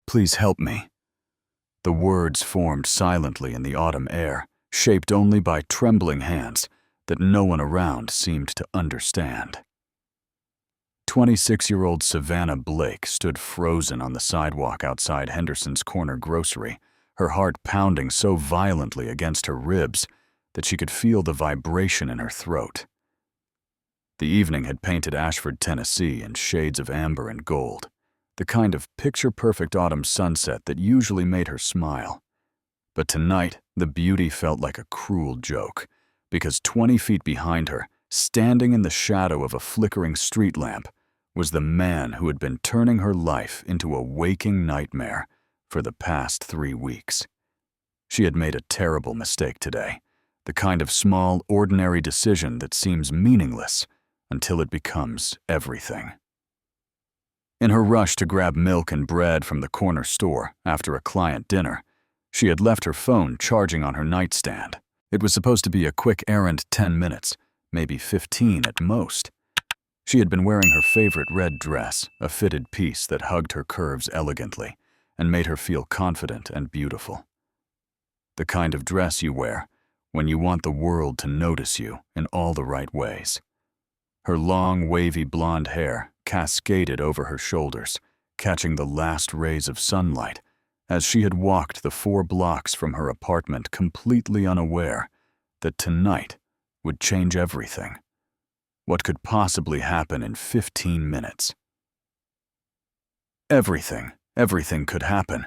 Please help me." The words formed silently in the autumn air, shaped only by trembling hands that no one around seemed to understand. 26-year-old Savannah Blake stood frozen on the sidewalk outside Henderson's Corner grocery, her heart pounding so violently against her ribs that she could feel the vibration in her throat. The evening had painted Ashford, Tennessee in shades of amber and gold, the kind of picture-perfect autumn sunset that usually made her smile. But tonight, the beauty felt like a cruel joke, because 20 feet behind her, standing in the shadow of a flickering street lamp, was the man who had been turning her life into a waking nightmare for the past 3 weeks. She had made a terrible mistake today, the kind of small, ordinary decision that seems meaningless until it becomes everything. In her rush to grab milk and bread from the corner store after a client dinner, she had left her phone charging on her nightstand. It was supposed to be a quick errand, 10 minutes, maybe 15 at most. She had been wearing her favorite red dress, a fitted piece that hugged her curves elegantly and made her feel confident and beautiful. The kind of dress you wear when you want the world to notice you in all the right ways. Her long, wavy blonde hair cascaded over her shoulders, catching the last rays of sunlight as she had walked the 4 blocks from her apartment, completely unaware that tonight would change everything. What could possibly happen in 15 minutes? Everything could happen.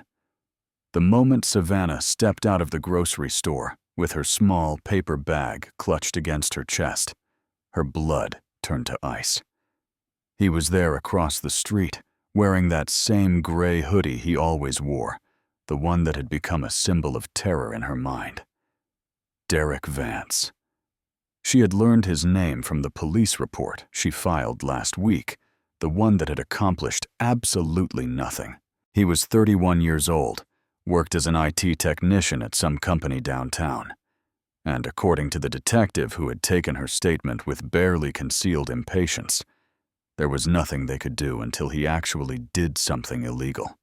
The moment Savannah stepped out of the grocery store with her small paper bag clutched against her chest, her blood turned to ice. He was there across the street, wearing that same gray hoodie he always wore, the one that had become a symbol of terror in her mind. Derek Vance. She had learned his name from the police report she filed last week, the one that had accomplished absolutely nothing. He was 31 years old, worked as an IT technician at some company downtown. And according to the detective who had taken her statement with barely concealed impatience, there was nothing they could do until he actually did something illegal.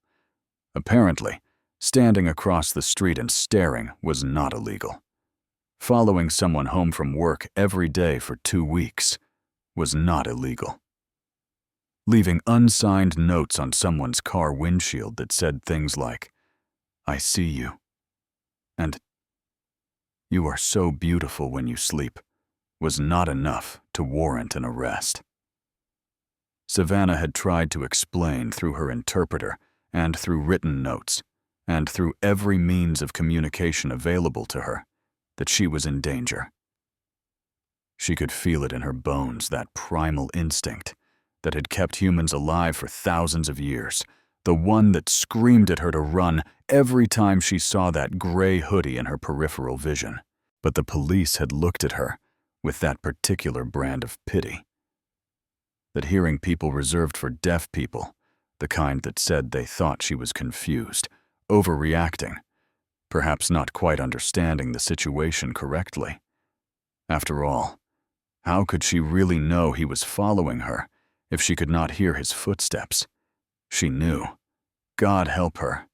Apparently, standing across the street and staring was not illegal. Following someone home from work every day for 2 weeks was not illegal. Leaving unsigned notes on someone's car windshield that said things like, "I see you," and "You are so beautiful when you sleep," was not enough to warrant an arrest. Savannah had tried to explain through her interpreter and through written notes, and through every means of communication available to her, that she was in danger. She could feel it in her bones, that primal instinct that had kept humans alive for thousands of years, the one that screamed at her to run every time she saw that gray hoodie in her peripheral vision. But the police had looked at her with that particular brand of pity. That hearing people reserved for deaf people, the kind that said they thought she was confused, overreacting, perhaps not quite understanding the situation correctly. After all, how could she really know he was following her if she could not hear his footsteps? She knew. God help her.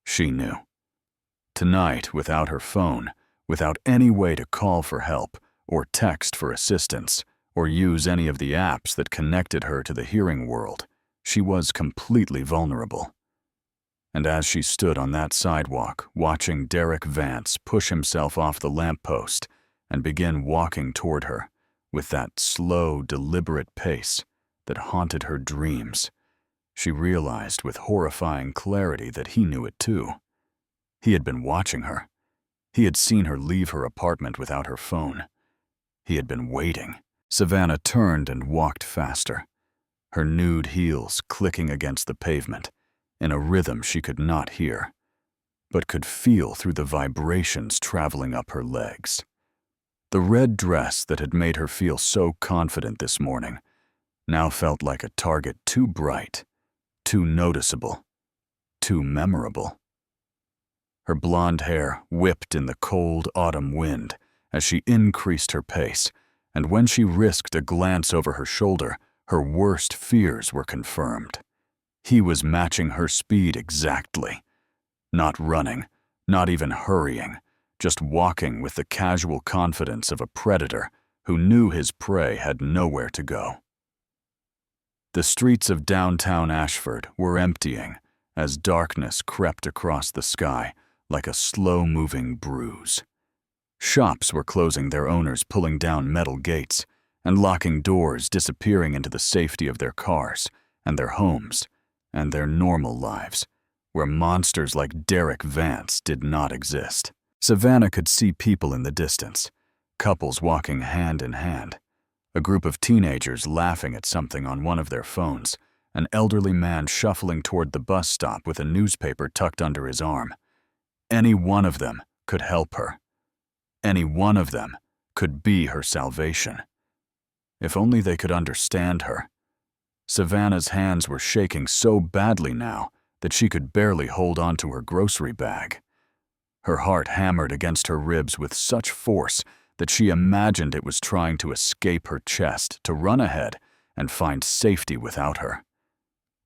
She knew. Tonight, without her phone, without any way to call for help or text for assistance or use any of the apps that connected her to the hearing world, she was completely vulnerable. And as she stood on that sidewalk, watching Derek Vance push himself off the lamppost and begin walking toward her with that slow, deliberate pace that haunted her dreams, she realized with horrifying clarity that he knew it too. He had been watching her. He had seen her leave her apartment without her phone. He had been waiting. Savannah turned and walked faster, her nude heels clicking against the pavement, in a rhythm she could not hear, but could feel through the vibrations traveling up her legs. The red dress that had made her feel so confident this morning now felt like a target too bright, too noticeable, too memorable. Her blonde hair whipped in the cold autumn wind as she increased her pace, and when she risked a glance over her shoulder, her worst fears were confirmed. He was matching her speed exactly. Not running, not even hurrying, just walking with the casual confidence of a predator who knew his prey had nowhere to go. The streets of downtown Ashford were emptying as darkness crept across the sky like a slow-moving bruise. Shops were closing their owners, pulling down metal gates and locking doors, disappearing into the safety of their cars and their homes and their normal lives, where monsters like Derek Vance did not exist. Savannah could see people in the distance, couples walking hand in hand, a group of teenagers laughing at something on one of their phones, an elderly man shuffling toward the bus stop with a newspaper tucked under his arm. Any one of them could help her. Any one of them could be her salvation. If only they could understand her. Savannah's hands were shaking so badly now that she could barely hold onto her grocery bag. Her heart hammered against her ribs with such force that she imagined it was trying to escape her chest, to run ahead and find safety without her.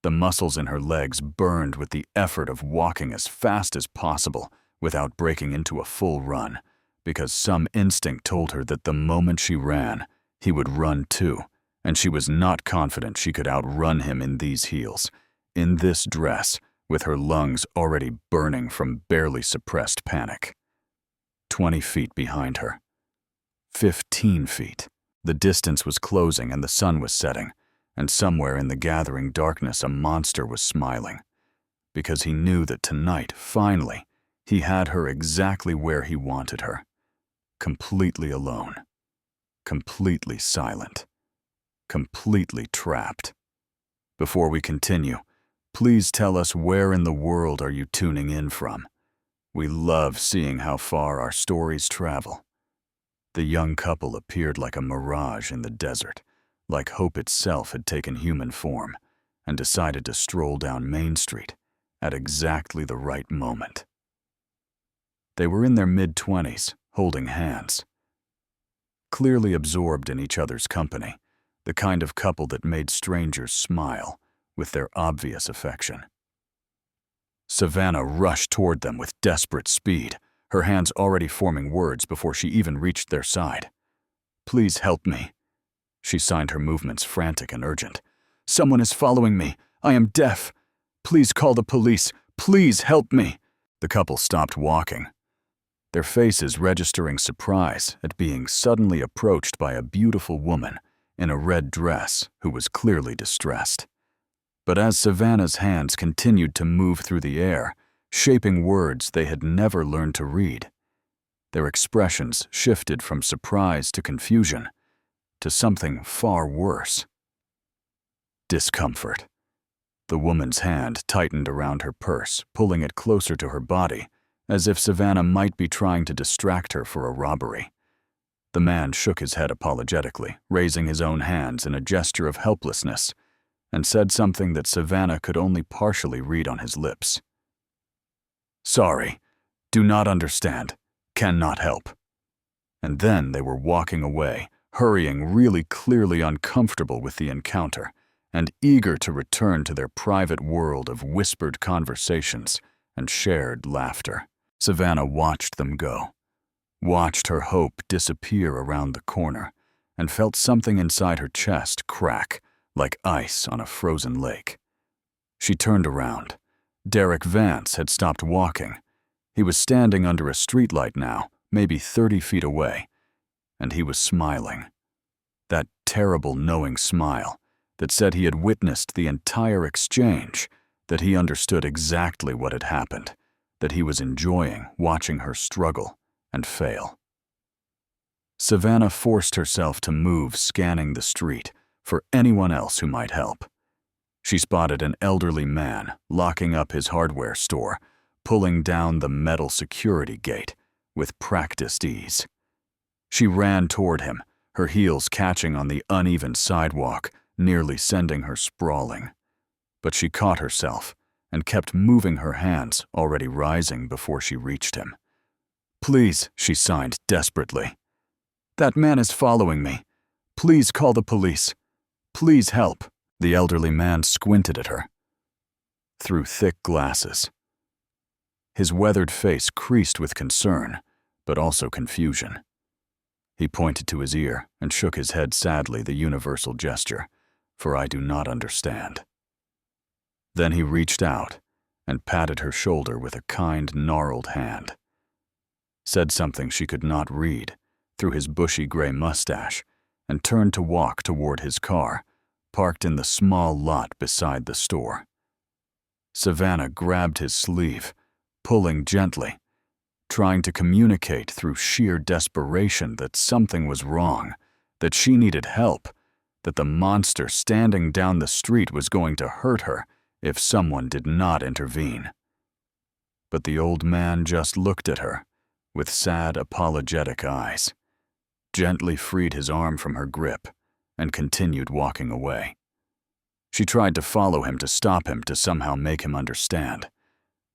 The muscles in her legs burned with the effort of walking as fast as possible without breaking into a full run, because some instinct told her that the moment she ran, he would run too, and she was not confident she could outrun him in these heels, in this dress, with her lungs already burning from barely suppressed panic. 20 feet behind her. 15 feet. The distance was closing and the sun was setting, and somewhere in the gathering darkness a monster was smiling, because he knew that tonight, finally, he had her exactly where he wanted her. Completely alone. Completely silent. Completely trapped. Before we continue, please tell us where in the world are you tuning in from. We love seeing how far our stories travel. The young couple appeared like a mirage in the desert, like hope itself had taken human form and decided to stroll down Main Street at exactly the right moment. They were in their mid-20s, holding hands. Clearly absorbed in each other's company, the kind of couple that made strangers smile with their obvious affection. Savannah rushed toward them with desperate speed, her hands already forming words before she even reached their side. "Please help me." She signed her movements frantic and urgent. "Someone is following me. I am deaf. Please call the police. Please help me." The couple stopped walking, their faces registering surprise at being suddenly approached by a beautiful woman in a red dress who was clearly distressed. But as Savannah's hands continued to move through the air, shaping words they had never learned to read, their expressions shifted from surprise to confusion, to something far worse. Discomfort. The woman's hand tightened around her purse, pulling it closer to her body, as if Savannah might be trying to distract her for a robbery. The man shook his head apologetically, raising his own hands in a gesture of helplessness, and said something that Savannah could only partially read on his lips. "Sorry, do not understand, cannot help." And then they were walking away, hurrying, really clearly uncomfortable with the encounter, and eager to return to their private world of whispered conversations and shared laughter. Savannah watched them go, watched her hope disappear around the corner, and felt something inside her chest crack like ice on a frozen lake. She turned around. Derek Vance had stopped walking. He was standing under a streetlight now, maybe 30 feet away, and he was smiling. That terrible knowing smile that said he had witnessed the entire exchange, that he understood exactly what had happened, that he was enjoying watching her struggle and fail. Savannah forced herself to move, scanning the street for anyone else who might help. She spotted an elderly man locking up his hardware store, pulling down the metal security gate with practiced ease. She ran toward him, her heels catching on the uneven sidewalk, nearly sending her sprawling. But she caught herself and kept moving, her hands already rising before she reached him. "Please," she signed desperately. "That man is following me. Please call the police. Please help." The elderly man squinted at her. through thick glasses. His weathered face creased with concern, but also confusion. He pointed to his ear and shook his head sadly, the universal gesture, for I do not understand. Then he reached out and patted her shoulder with a kind, gnarled hand. Said something she could not read through his bushy gray mustache and turned to walk toward his car, parked in the small lot beside the store. Savannah grabbed his sleeve, pulling gently, trying to communicate through sheer desperation that something was wrong, that she needed help, that the monster standing down the street was going to hurt her if someone did not intervene. But the old man just looked at her with sad, apologetic eyes, gently freed his arm from her grip, and continued walking away. She tried to follow him, to stop him, to somehow make him understand,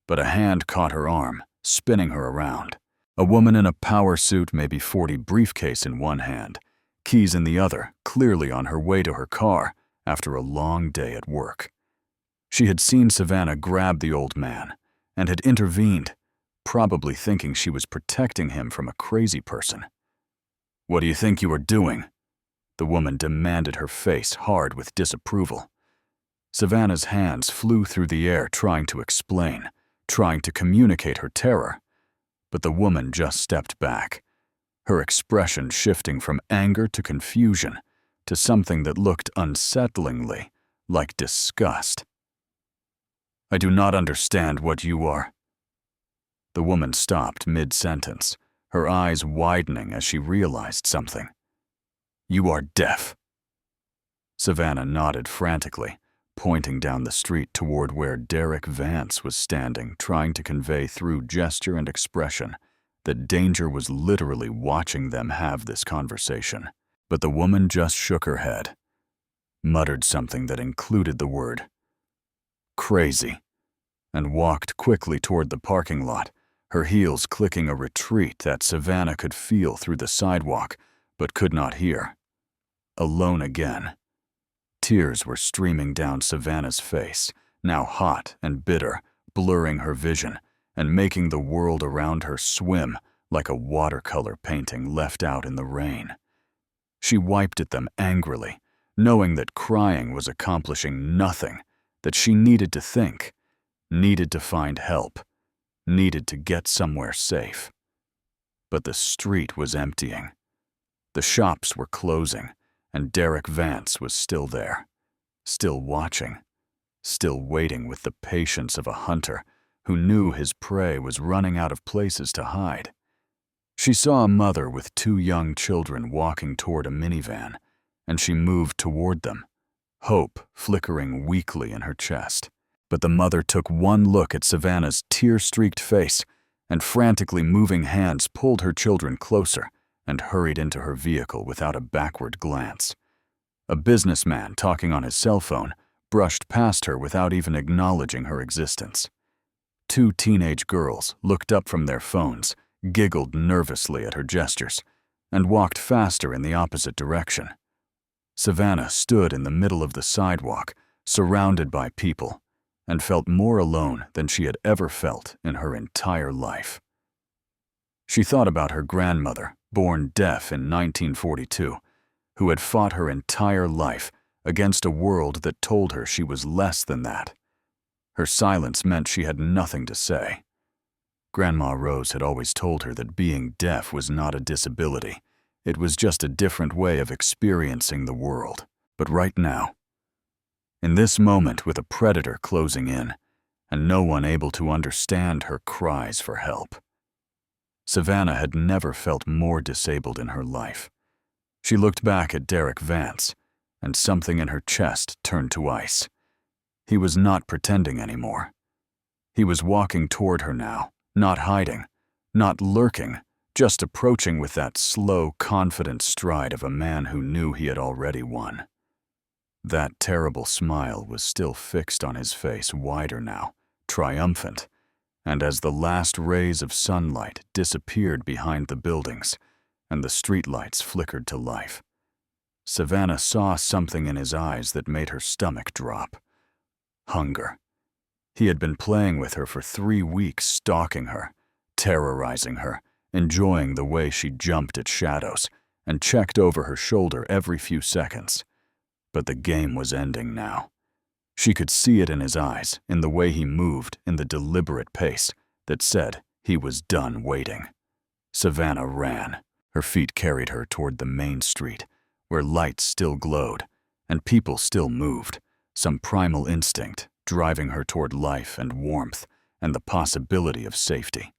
but a hand caught her arm, spinning her around. A woman in a power suit, maybe 40, briefcase in one hand, keys in the other, clearly on her way to her car after a long day at work. She had seen Savannah grab the old man and had intervened, probably thinking she was protecting him from a crazy person. "What do you think you are doing?" the woman demanded, her face hard with disapproval. Savannah's hands flew through the air, trying to explain, trying to communicate her terror, but the woman just stepped back, her expression shifting from anger to confusion to something that looked unsettlingly like disgust. "I do not understand what you are." The woman stopped mid-sentence, her eyes widening as she realized something. "You are deaf." Savannah nodded frantically, pointing down the street toward where Derek Vance was standing, trying to convey through gesture and expression that danger was literally watching them have this conversation. But the woman just shook her head, muttered something that included the word "crazy," and walked quickly toward the parking lot, her heels clicking a retreat that Savannah could feel through the sidewalk but could not hear. Alone again. Tears were streaming down Savannah's face, now hot and bitter, blurring her vision and making the world around her swim like a watercolor painting left out in the rain. She wiped at them angrily, knowing that crying was accomplishing nothing, that she needed to think, needed to find help, needed to get somewhere safe. But the street was emptying. The shops were closing, and Derek Vance was still there, still watching, still waiting with the patience of a hunter who knew his prey was running out of places to hide. She saw a mother with 2 young children walking toward a minivan, and she moved toward them, hope flickering weakly in her chest. But the mother took one look at Savannah's tear-streaked face and frantically moving hands pulled her children closer and hurried into her vehicle without a backward glance. A businessman talking on his cell phone brushed past her without even acknowledging her existence. 2 teenage girls looked up from their phones, giggled nervously at her gestures, and walked faster in the opposite direction. Savannah stood in the middle of the sidewalk, surrounded by people, and felt more alone than she had ever felt in her entire life. She thought about her grandmother, born deaf in 1942, who had fought her entire life against a world that told her she was less than that. Her silence meant she had nothing to say. Grandma Rose had always told her that being deaf was not a disability. It was just a different way of experiencing the world. But right now, in this moment with a predator closing in, and no one able to understand her cries for help, Savannah had never felt more disabled in her life. She looked back at Derek Vance, and something in her chest turned to ice. He was not pretending anymore. He was walking toward her now, not hiding, not lurking, just approaching with that slow, confident stride of a man who knew he had already won. That terrible smile was still fixed on his face, wider now, triumphant, and as the last rays of sunlight disappeared behind the buildings and the streetlights flickered to life, Savannah saw something in his eyes that made her stomach drop. Hunger. He had been playing with her for 3 weeks, stalking her, terrorizing her, enjoying the way she jumped at shadows and checked over her shoulder every few seconds. But the game was ending now. She could see it in his eyes, in the way he moved, in the deliberate pace that said he was done waiting. Savannah ran. Her feet carried her toward the main street, where lights still glowed and people still moved, some primal instinct driving her toward life and warmth and the possibility of safety.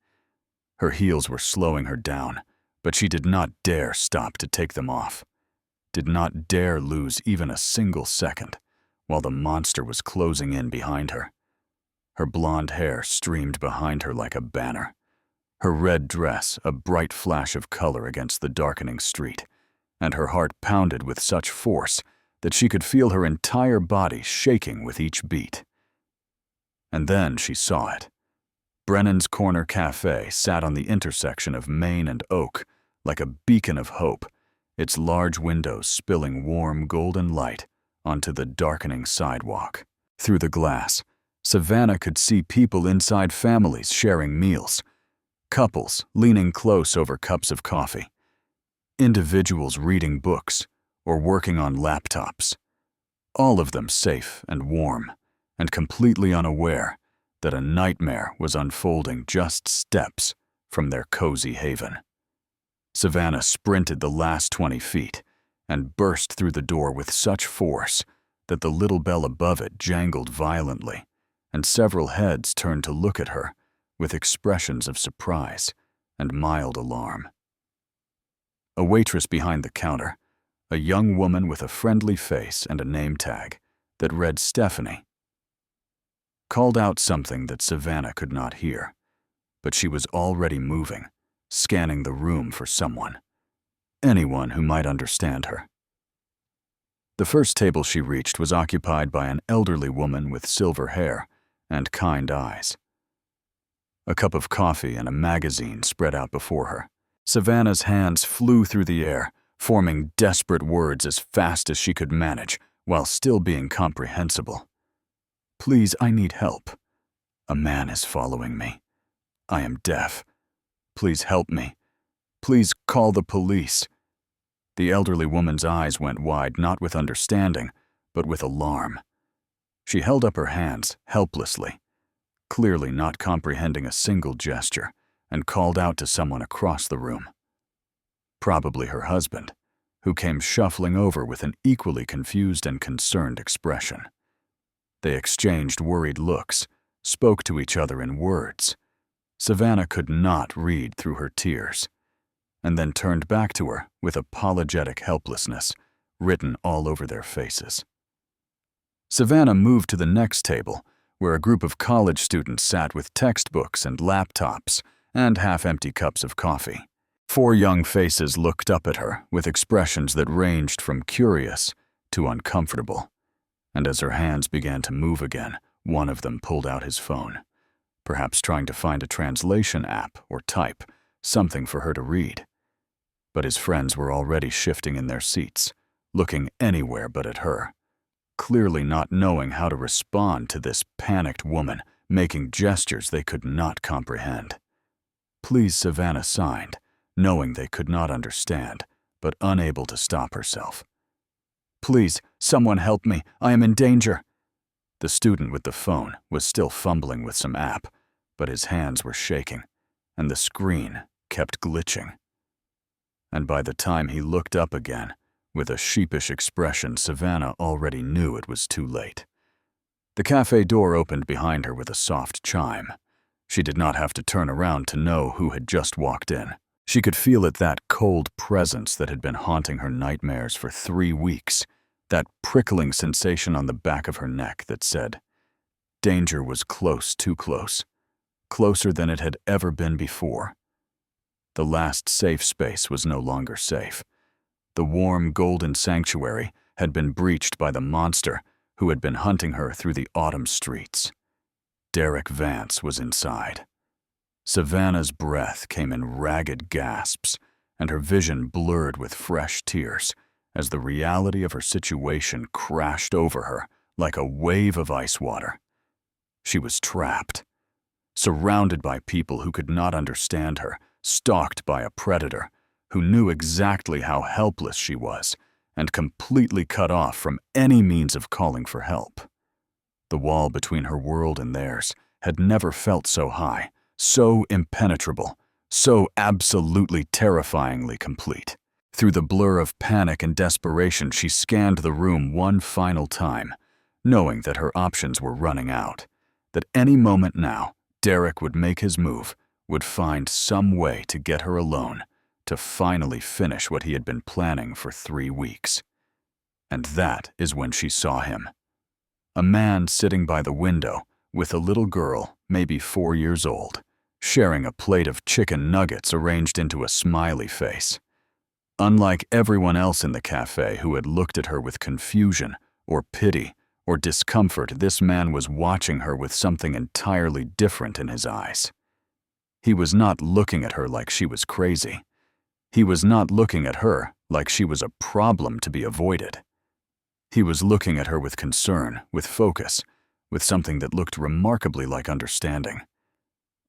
Her heels were slowing her down, but she did not dare stop to take them off, did not dare lose even a single second while the monster was closing in behind her. Her blonde hair streamed behind her like a banner, her red dress a bright flash of color against the darkening street, and her heart pounded with such force that she could feel her entire body shaking with each beat. And then she saw it. Brennan's Corner Cafe sat on the intersection of Main and Oak like a beacon of hope, its large windows spilling warm golden light onto the darkening sidewalk. Through the glass, Savannah could see people inside, families sharing meals, couples leaning close over cups of coffee, individuals reading books or working on laptops, all of them safe and warm and completely unaware that a nightmare was unfolding just steps from their cozy haven. Savannah sprinted the last 20 feet and burst through the door with such force that the little bell above it jangled violently, and several heads turned to look at her with expressions of surprise and mild alarm. A waitress behind the counter, a young woman with a friendly face and a name tag that read Stephanie, called out something that Savannah could not hear, but she was already moving, scanning the room for someone, anyone who might understand her. The first table she reached was occupied by an elderly woman with silver hair and kind eyes. A cup of coffee and a magazine spread out before her. Savannah's hands flew through the air, forming desperate words as fast as she could manage while still being comprehensible. Please, I need help. A man is following me. I am deaf. Please help me. Please call the police. The elderly woman's eyes went wide, not with understanding, but with alarm. She held up her hands helplessly, clearly not comprehending a single gesture, and called out to someone across the room. Probably her husband, who came shuffling over with an equally confused and concerned expression. They exchanged worried looks, spoke to each other in words. Savannah could not read through her tears, and then turned back to her with apologetic helplessness written all over their faces. Savannah moved to the next table, where a group of college students sat with textbooks and laptops and half-empty cups of coffee. 4 young faces looked up at her with expressions that ranged from curious to uncomfortable, and as her hands began to move again, one of them pulled out his phone, perhaps trying to find a translation app or type something for her to read. But his friends were already shifting in their seats, looking anywhere but at her, clearly not knowing how to respond to this panicked woman making gestures they could not comprehend. Please, Savannah signed, knowing they could not understand, but unable to stop herself. Please, someone help me, I am in danger. The student with the phone was still fumbling with some app, but his hands were shaking, and the screen kept glitching. And by the time he looked up again, with a sheepish expression, Savannah already knew it was too late. The cafe door opened behind her with a soft chime. She did not have to turn around to know who had just walked in. She could feel it, that cold presence that had been haunting her nightmares for 3 weeks, that prickling sensation on the back of her neck that said, danger was close, too close, closer than it had ever been before. The last safe space was no longer safe. The warm, golden sanctuary had been breached by the monster who had been hunting her through the autumn streets. Derek Vance was inside. Savannah's breath came in ragged gasps, and her vision blurred with fresh tears as the reality of her situation crashed over her like a wave of ice water. She was trapped, surrounded by people who could not understand her, stalked by a predator who knew exactly how helpless she was and completely cut off from any means of calling for help. The wall between her world and theirs had never felt so high, so impenetrable, so absolutely terrifyingly complete. Through the blur of panic and desperation, she scanned the room one final time, knowing that her options were running out, that any moment now, Derek would make his move, would find some way to get her alone, to finally finish what he had been planning for 3 weeks. And that is when she saw him. A man sitting by the window with a little girl, maybe 4 years old, sharing a plate of chicken nuggets arranged into a smiley face. Unlike everyone else in the cafe who had looked at her with confusion or pity or discomfort, this man was watching her with something entirely different in his eyes. He was not looking at her like she was crazy. He was not looking at her like she was a problem to be avoided. He was looking at her with concern, with focus, with something that looked remarkably like understanding.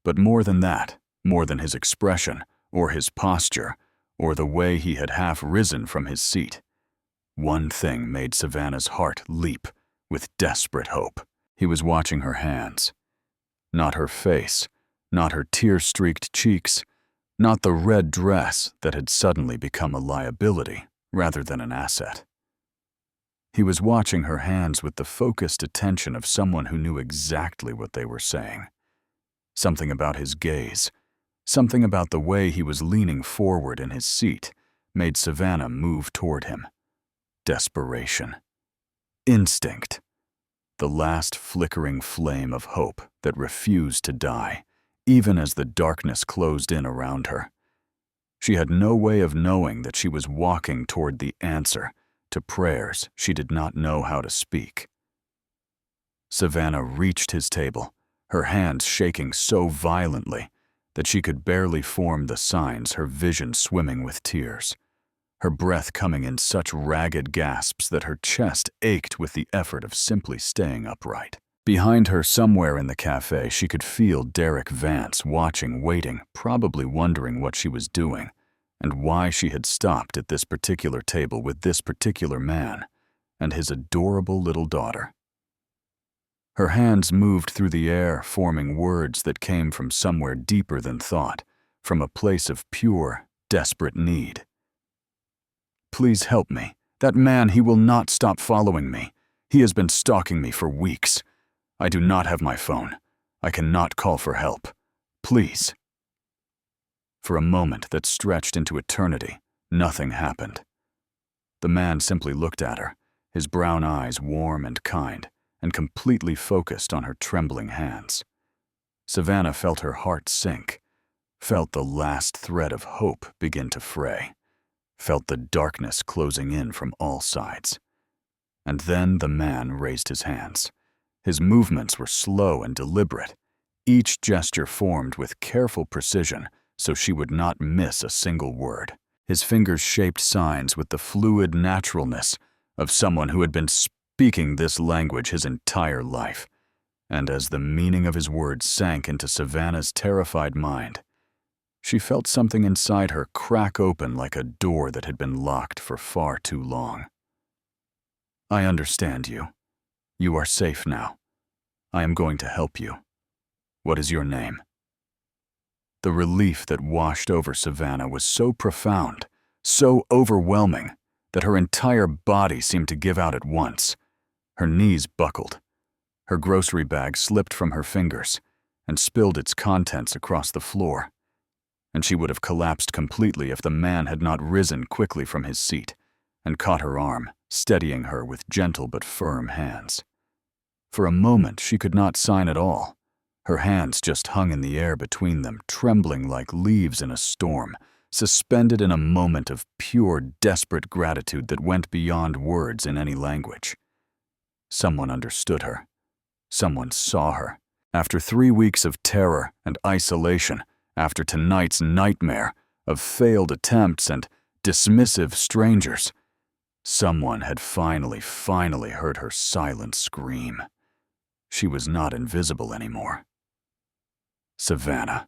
But more than that, more than his expression, or his posture, or the way he had half risen from his seat, one thing made Savannah's heart leap with desperate hope. He was watching her hands. Not her face, not her tear-streaked cheeks, not the red dress that had suddenly become a liability rather than an asset. He was watching her hands with the focused attention of someone who knew exactly what they were saying. Something about his gaze, something about the way he was leaning forward in his seat, made Savannah move toward him. Desperation. Instinct. The last flickering flame of hope that refused to die, even as the darkness closed in around her. She had no way of knowing that she was walking toward the answer to prayers she did not know how to speak. Savannah reached his table, her hands shaking so violently that she could barely form the signs, her vision swimming with tears, her breath coming in such ragged gasps that her chest ached with the effort of simply staying upright. Behind her, somewhere in the cafe, she could feel Derek Vance watching, waiting, probably wondering what she was doing and why she had stopped at this particular table with this particular man and his adorable little daughter. Her hands moved through the air, forming words that came from somewhere deeper than thought, from a place of pure, desperate need. Please help me. That man, he will not stop following me. He has been stalking me for weeks. I do not have my phone. I cannot call for help. Please. For a moment that stretched into eternity, nothing happened. The man simply looked at her, his brown eyes warm and kind, and completely focused on her trembling hands. Savannah felt her heart sink, felt the last thread of hope begin to fray, felt the darkness closing in from all sides. And then the man raised his hands. His movements were slow and deliberate, each gesture formed with careful precision so she would not miss a single word. His fingers shaped signs with the fluid naturalness of someone who had been speaking this language his entire life. And as the meaning of his words sank into Savannah's terrified mind, she felt something inside her crack open like a door that had been locked for far too long. I understand you. You are safe now. I am going to help you. What is your name? The relief that washed over Savannah was so profound, so overwhelming, that her entire body seemed to give out at once. Her knees buckled. Her grocery bag slipped from her fingers and spilled its contents across the floor. And she would have collapsed completely if the man had not risen quickly from his seat and caught her arm, steadying her with gentle but firm hands. For a moment, she could not sign at all. Her hands just hung in the air between them, trembling like leaves in a storm, suspended in a moment of pure, desperate gratitude that went beyond words in any language. Someone understood her. Someone saw her. After 3 weeks of terror and isolation, after tonight's nightmare of failed attempts and dismissive strangers, someone had finally heard her silent scream. She was not invisible anymore. Savannah.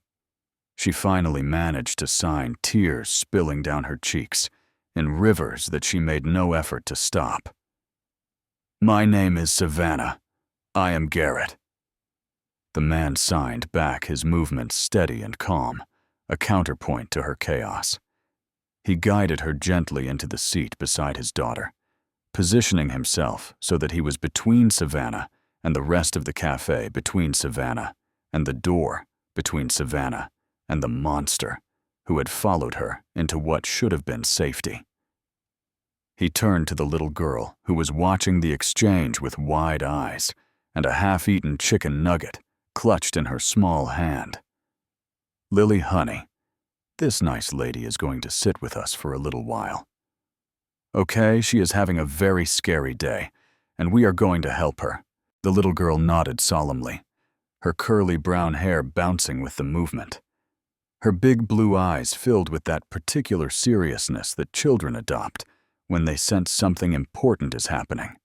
She finally managed to sign, tears spilling down her cheeks, in rivers that she made no effort to stop. "My name is Savannah. I am Garrett." The man signed back, his movements steady and calm, a counterpoint to her chaos. He guided her gently into the seat beside his daughter, positioning himself so that he was between Savannah and the rest of the cafe, between Savannah and the door, between Savannah and the monster who had followed her into what should have been safety. He turned to the little girl who was watching the exchange with wide eyes and a half-eaten chicken nugget clutched in her small hand. "Lily, honey, this nice lady is going to sit with us for a little while. Okay, she is having a very scary day, and we are going to help her." The little girl nodded solemnly, her curly brown hair bouncing with the movement. Her big blue eyes filled with that particular seriousness that children adopt when they sense something important is happening.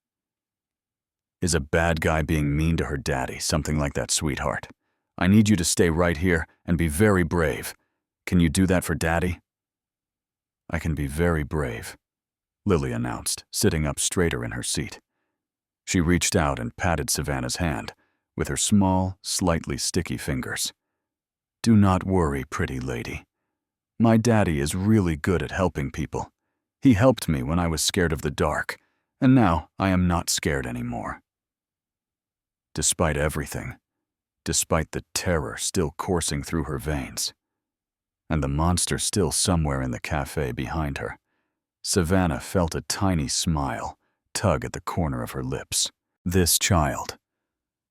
"Is a bad guy being mean to her daddy, something like that, sweetheart? I need you to stay right here and be very brave. Can you do that for Daddy?" "I can be very brave," Lily announced, sitting up straighter in her seat. She reached out and patted Savannah's hand with her small, slightly sticky fingers. "Do not worry, pretty lady. My daddy is really good at helping people. He helped me when I was scared of the dark, and now I am not scared anymore." Despite everything, despite the terror still coursing through her veins, and the monster still somewhere in the cafe behind her, Savannah felt a tiny smile tug at the corner of her lips. This child,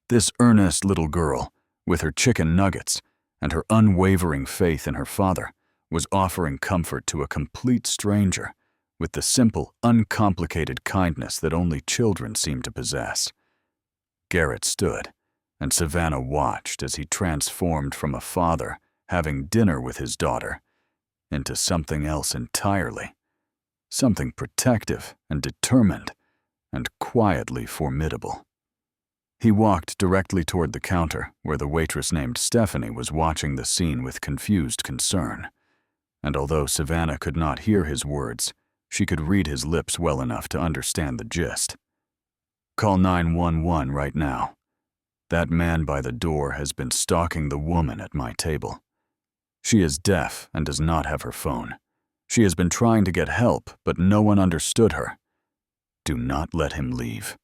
this earnest little girl, with her chicken nuggets and her unwavering faith in her father, was offering comfort to a complete stranger with the simple, uncomplicated kindness that only children seem to possess. Garrett stood, and Savannah watched as he transformed from a father having dinner with his daughter into something else entirely, something protective and determined and quietly formidable. He walked directly toward the counter where the waitress named Stephanie was watching the scene with confused concern, and although Savannah could not hear his words, she could read his lips well enough to understand the gist. "Call 911 right now. That man by the door has been stalking the woman at my table. She is deaf and does not have her phone. She has been trying to get help, but no one understood her. Do not let him leave."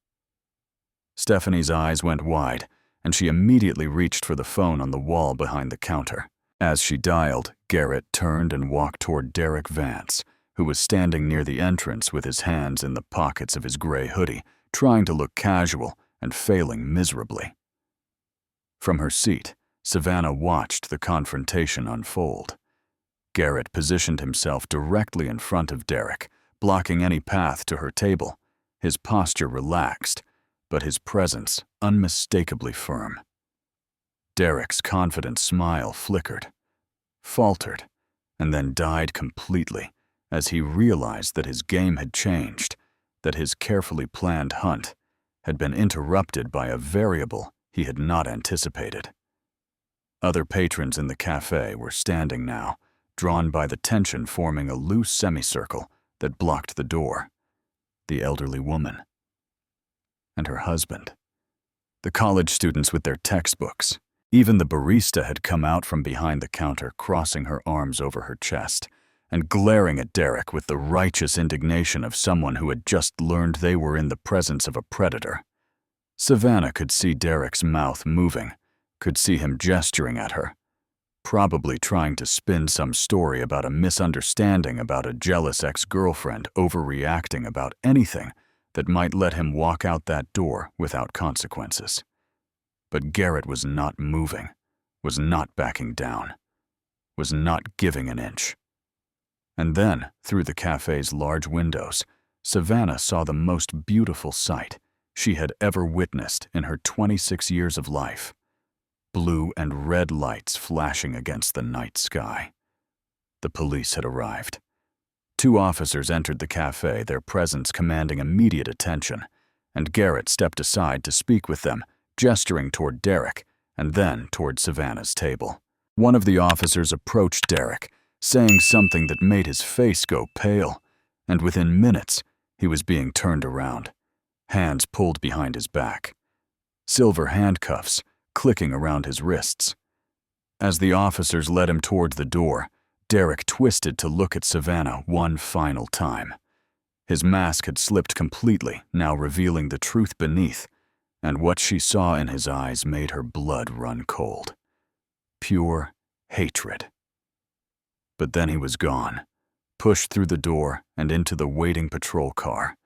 Stephanie's eyes went wide, and she immediately reached for the phone on the wall behind the counter. As she dialed, Garrett turned and walked toward Derek Vance, who was standing near the entrance with his hands in the pockets of his gray hoodie, trying to look casual and failing miserably. From her seat, Savannah watched the confrontation unfold. Garrett positioned himself directly in front of Derek, blocking any path to her table, his posture relaxed, but his presence unmistakably firm. Derek's confident smile flickered, faltered, and then died completely as he realized that his game had changed, that his carefully planned hunt had been interrupted by a variable he had not anticipated. Other patrons in the cafe were standing now, drawn by the tension forming a loose semicircle that blocked the door. The elderly woman and her husband, the college students with their textbooks. Even the barista had come out from behind the counter, crossing her arms over her chest and glaring at Derek with the righteous indignation of someone who had just learned they were in the presence of a predator. Savannah could see Derek's mouth moving, could see him gesturing at her, probably trying to spin some story about a misunderstanding about a jealous ex-girlfriend overreacting about anything that might let him walk out that door without consequences. But Garrett was not moving, was not backing down, was not giving an inch. And then, through the cafe's large windows, Savannah saw the most beautiful sight she had ever witnessed in her 26 years of life. Blue and red lights flashing against the night sky. The police had arrived. 2 officers entered the cafe, their presence commanding immediate attention, and Garrett stepped aside to speak with them gesturing toward Derek and then toward Savannah's table. One of the officers approached Derek, saying something that made his face go pale, and within minutes, he was being turned around, hands pulled behind his back, silver handcuffs clicking around his wrists. As the officers led him toward the door, Derek twisted to look at Savannah one final time. His mask had slipped completely, now revealing the truth beneath, and what she saw in his eyes made her blood run cold. Pure hatred. But then he was gone, pushed through the door and into the waiting patrol car,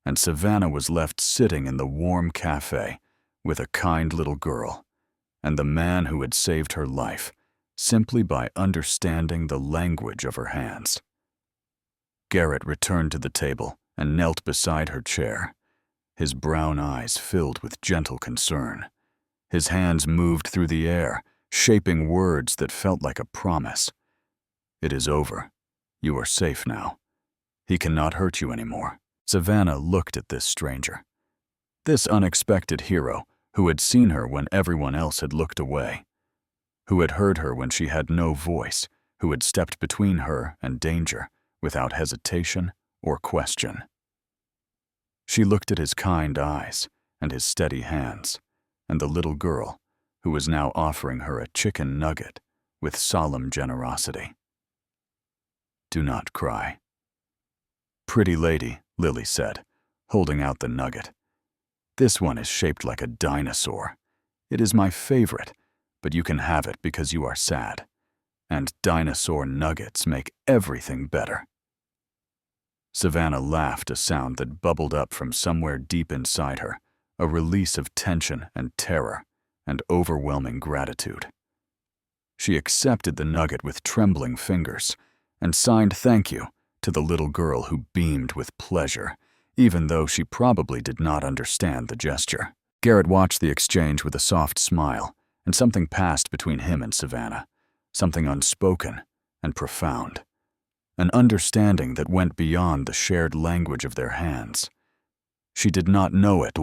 and Savannah was left sitting in the warm cafe with a kind little girl and the man who had saved her life simply by understanding the language of her hands. Garrett returned to the table and knelt beside her chair, his brown eyes filled with gentle concern. His hands moved through the air, shaping words that felt like a promise. "It is over. You are safe now. He cannot hurt you anymore." Savannah looked at this stranger, this unexpected hero who had seen her when everyone else had looked away, who had heard her when she had no voice, who had stepped between her and danger without hesitation or question. She looked at his kind eyes and his steady hands, and the little girl who was now offering her a chicken nugget with solemn generosity. "Do not cry." "Pretty lady," Lily said, holding out the nugget. "This one is shaped like a dinosaur. It is my favorite, but you can have it because you are sad. And dinosaur nuggets make everything better." Savannah laughed, a sound that bubbled up from somewhere deep inside her, a release of tension and terror and overwhelming gratitude. She accepted the nugget with trembling fingers and signed thank you to the little girl who beamed with pleasure, even though she probably did not understand the gesture. Garrett watched the exchange with a soft smile, and something passed between him and Savannah, something unspoken and profound, an understanding that went beyond the shared language of their hands. She did not know it,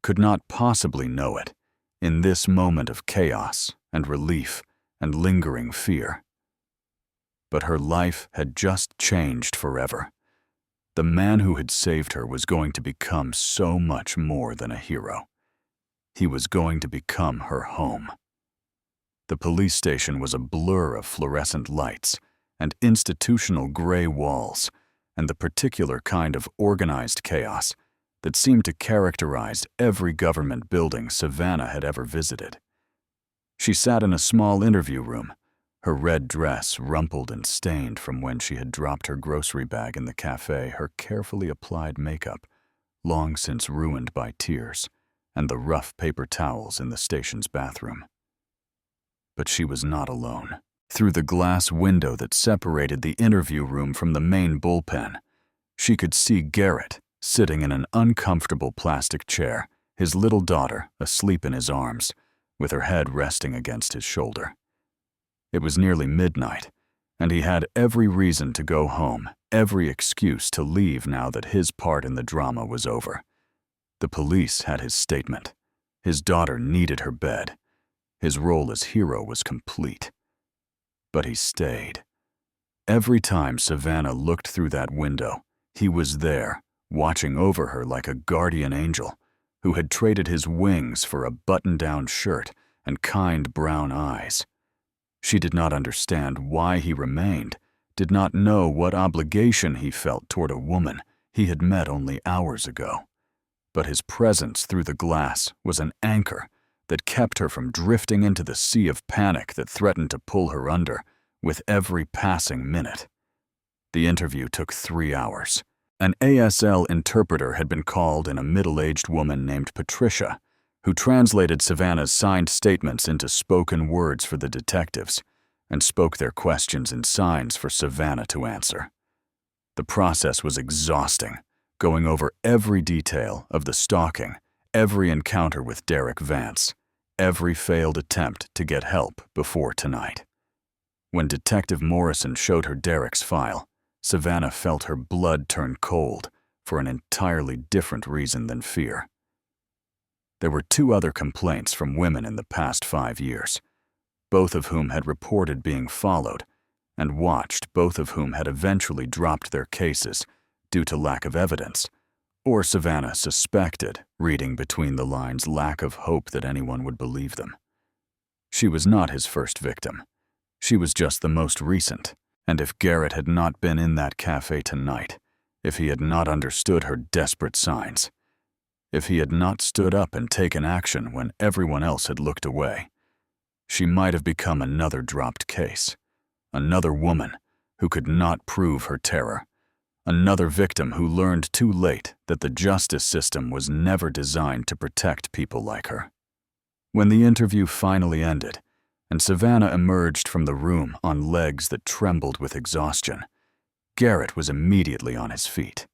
could not possibly know it, in this moment of chaos and relief and lingering fear. But her life had just changed forever. The man who had saved her was going to become so much more than a hero. He was going to become her home. The police station was a blur of fluorescent lights and institutional gray walls, and the particular kind of organized chaos that seemed to characterize every government building Savannah had ever visited. She sat in a small interview room, her red dress rumpled and stained from when she had dropped her grocery bag in the cafe, her carefully applied makeup long since ruined by tears, and the rough paper towels in the station's bathroom. But she was not alone. Through the glass window that separated the interview room from the main bullpen, she could see Garrett sitting in an uncomfortable plastic chair, his little daughter asleep in his arms, with her head resting against his shoulder. It was nearly midnight, and he had every reason to go home, every excuse to leave now that his part in the drama was over. The police had his statement. His daughter needed her bed. His role as hero was complete. But he stayed. Every time Savannah looked through that window, he was there, watching over her like a guardian angel, who had traded his wings for a button-down shirt and kind brown eyes. She did not understand why he remained, did not know what obligation he felt toward a woman he had met only hours ago. But his presence through the glass was an anchor that kept her from drifting into the sea of panic that threatened to pull her under with every passing minute. The interview took 3 hours. An ASL interpreter had been called in, a middle-aged woman named Patricia, who translated Savannah's signed statements into spoken words for the detectives and spoke their questions in signs for Savannah to answer. The process was exhausting, going over every detail of the stalking, every encounter with Derek Vance, every failed attempt to get help before tonight. When Detective Morrison showed her Derek's file, Savannah felt her blood turn cold for an entirely different reason than fear. There were 2 other complaints from women in the past 5 years, both of whom had reported being followed, and watched, both of whom had eventually dropped their cases due to lack of evidence, or Savannah suspected, reading between the lines, lack of hope that anyone would believe them. She was not his first victim. She was just the most recent, and if Garrett had not been in that cafe tonight, if he had not understood her desperate signs, if he had not stood up and taken action when everyone else had looked away, she might have become another dropped case, another woman who could not prove her terror, another victim who learned too late that the justice system was never designed to protect people like her. When the interview finally ended, and Savannah emerged from the room on legs that trembled with exhaustion, Garrett was immediately on his feet.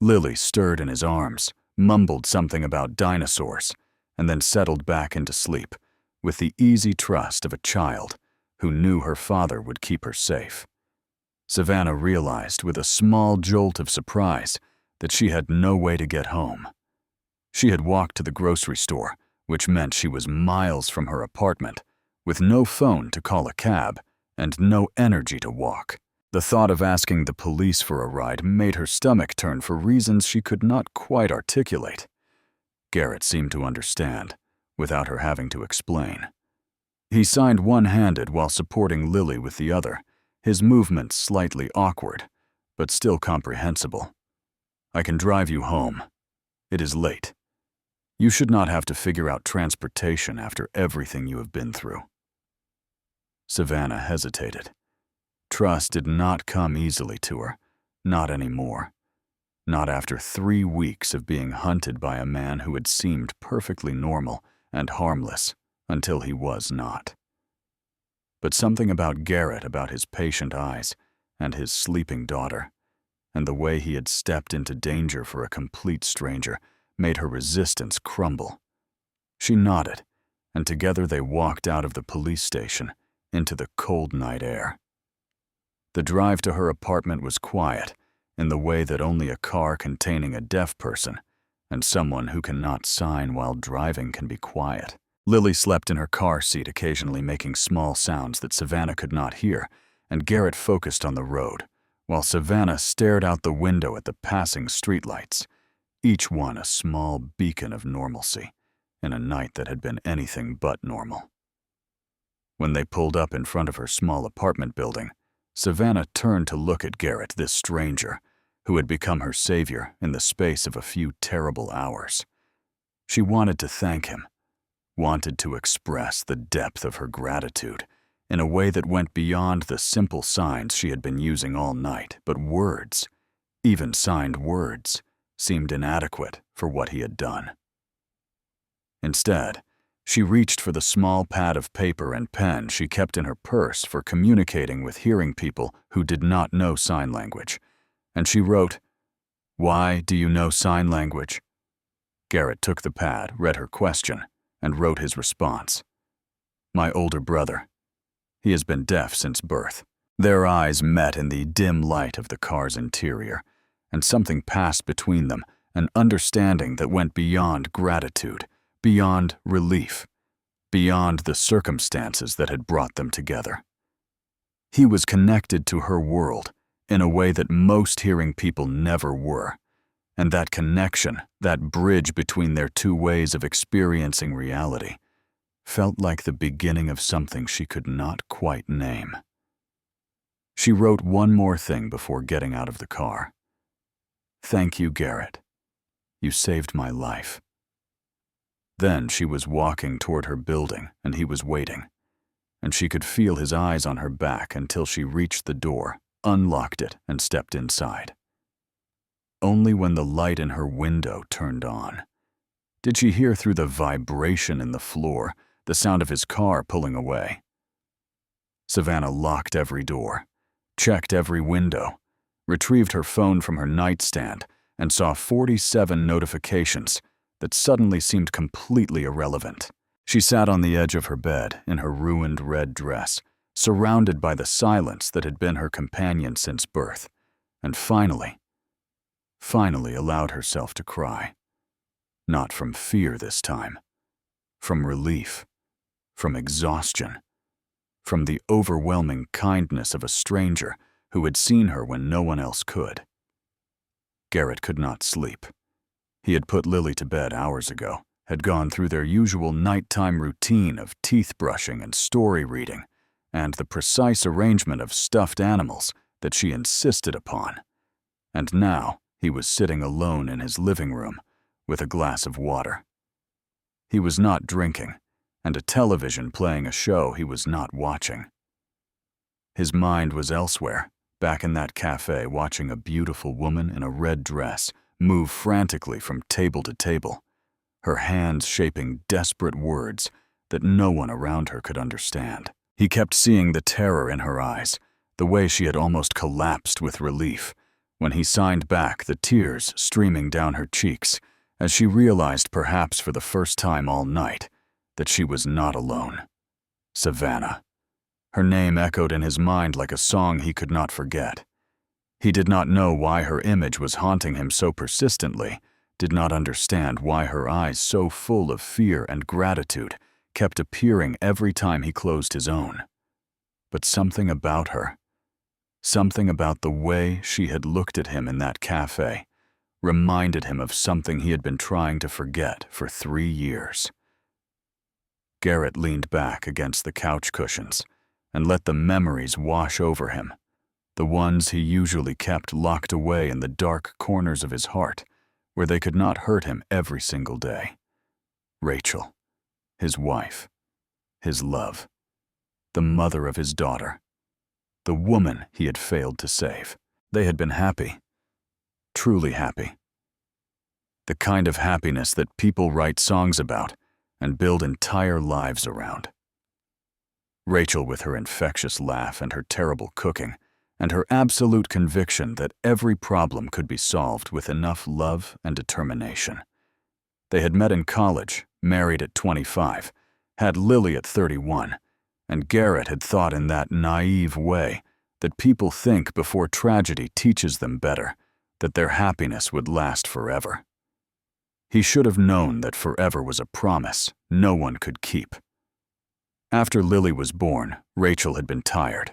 Lily stirred in his arms, mumbled something about dinosaurs, and then settled back into sleep, with the easy trust of a child who knew her father would keep her safe. Savannah realized with a small jolt of surprise that she had no way to get home. She had walked to the grocery store, which meant she was miles from her apartment, with no phone to call a cab and no energy to walk. The thought of asking the police for a ride made her stomach turn for reasons she could not quite articulate. Garrett seemed to understand, without her having to explain. He signed one-handed while supporting Lily with the other, his movements slightly awkward, but still comprehensible. "I can drive you home. It is late. You should not have to figure out transportation after everything you have been through." Savannah hesitated. Trust did not come easily to her, not anymore. Not after 3 weeks of being hunted by a man who had seemed perfectly normal and harmless until he was not. But something about Garrett, about his patient eyes and his sleeping daughter, and the way he had stepped into danger for a complete stranger, made her resistance crumble. She nodded, and together they walked out of the police station into the cold night air. The drive to her apartment was quiet, in the way that only a car containing a deaf person and someone who cannot sign while driving can be quiet. Lily slept in her car seat, occasionally making small sounds that Savannah could not hear, and Garrett focused on the road, while Savannah stared out the window at the passing streetlights, each one a small beacon of normalcy in a night that had been anything but normal. When they pulled up in front of her small apartment building, Savannah turned to look at Garrett, this stranger, who had become her savior in the space of a few terrible hours. She wanted to thank him, wanted to express the depth of her gratitude in a way that went beyond the simple signs she had been using all night, but words, even signed words, seemed inadequate for what he had done. Instead, she reached for the small pad of paper and pen she kept in her purse for communicating with hearing people who did not know sign language, and she wrote, "Why do you know sign language?" Garrett took the pad, read her question, and wrote his response. "My older brother. He has been deaf since birth." Their eyes met in the dim light of the car's interior, and something passed between them, an understanding that went beyond gratitude, beyond relief, beyond the circumstances that had brought them together. He was connected to her world in a way that most hearing people never were, and that connection, that bridge between their 2 ways of experiencing reality, felt like the beginning of something she could not quite name. She wrote one more thing before getting out of the car. "Thank you, Garrett. You saved my life." Then she was walking toward her building, and he was waiting, and she could feel his eyes on her back until she reached the door, unlocked it, and stepped inside. Only when the light in her window turned on did she hear through the vibration in the floor the sound of his car pulling away. Savannah locked every door, checked every window, retrieved her phone from her nightstand, and saw 47 notifications that suddenly seemed completely irrelevant. She sat on the edge of her bed in her ruined red dress, surrounded by the silence that had been her companion since birth, and finally allowed herself to cry. Not from fear this time. From relief. From exhaustion. From the overwhelming kindness of a stranger who had seen her when no one else could. Garrett could not sleep. He had put Lily to bed hours ago, had gone through their usual nighttime routine of teeth brushing and story reading, and the precise arrangement of stuffed animals that she insisted upon. And now he was sitting alone in his living room with a glass of water. He was not drinking, and a television playing a show he was not watching. His mind was elsewhere, back in that cafe watching a beautiful woman in a red dress move frantically from table to table, her hands shaping desperate words that no one around her could understand. He kept seeing the terror in her eyes, the way she had almost collapsed with relief, when he signed back, the tears streaming down her cheeks, as she realized, perhaps for the first time all night, that she was not alone. Savannah. Her name echoed in his mind like a song he could not forget. He did not know why her image was haunting him so persistently, did not understand why her eyes so full of fear and gratitude kept appearing every time he closed his own. But something about her, something about the way she had looked at him in that cafe, reminded him of something he had been trying to forget for 3 years. Garrett leaned back against the couch cushions and let the memories wash over him, the ones he usually kept locked away in the dark corners of his heart, where they could not hurt him every single day. Rachel, his wife, his love, the mother of his daughter, the woman he had failed to save. They had been happy, truly happy. The kind of happiness that people write songs about and build entire lives around. Rachel with her infectious laugh and her terrible cooking, and her absolute conviction that every problem could be solved with enough love and determination. They had met in college, married at 25, had Lily at 31, and Garrett had thought in that naive way that people think before tragedy teaches them better, that their happiness would last forever. He should have known that forever was a promise no one could keep. After Lily was born, Rachel had been tired.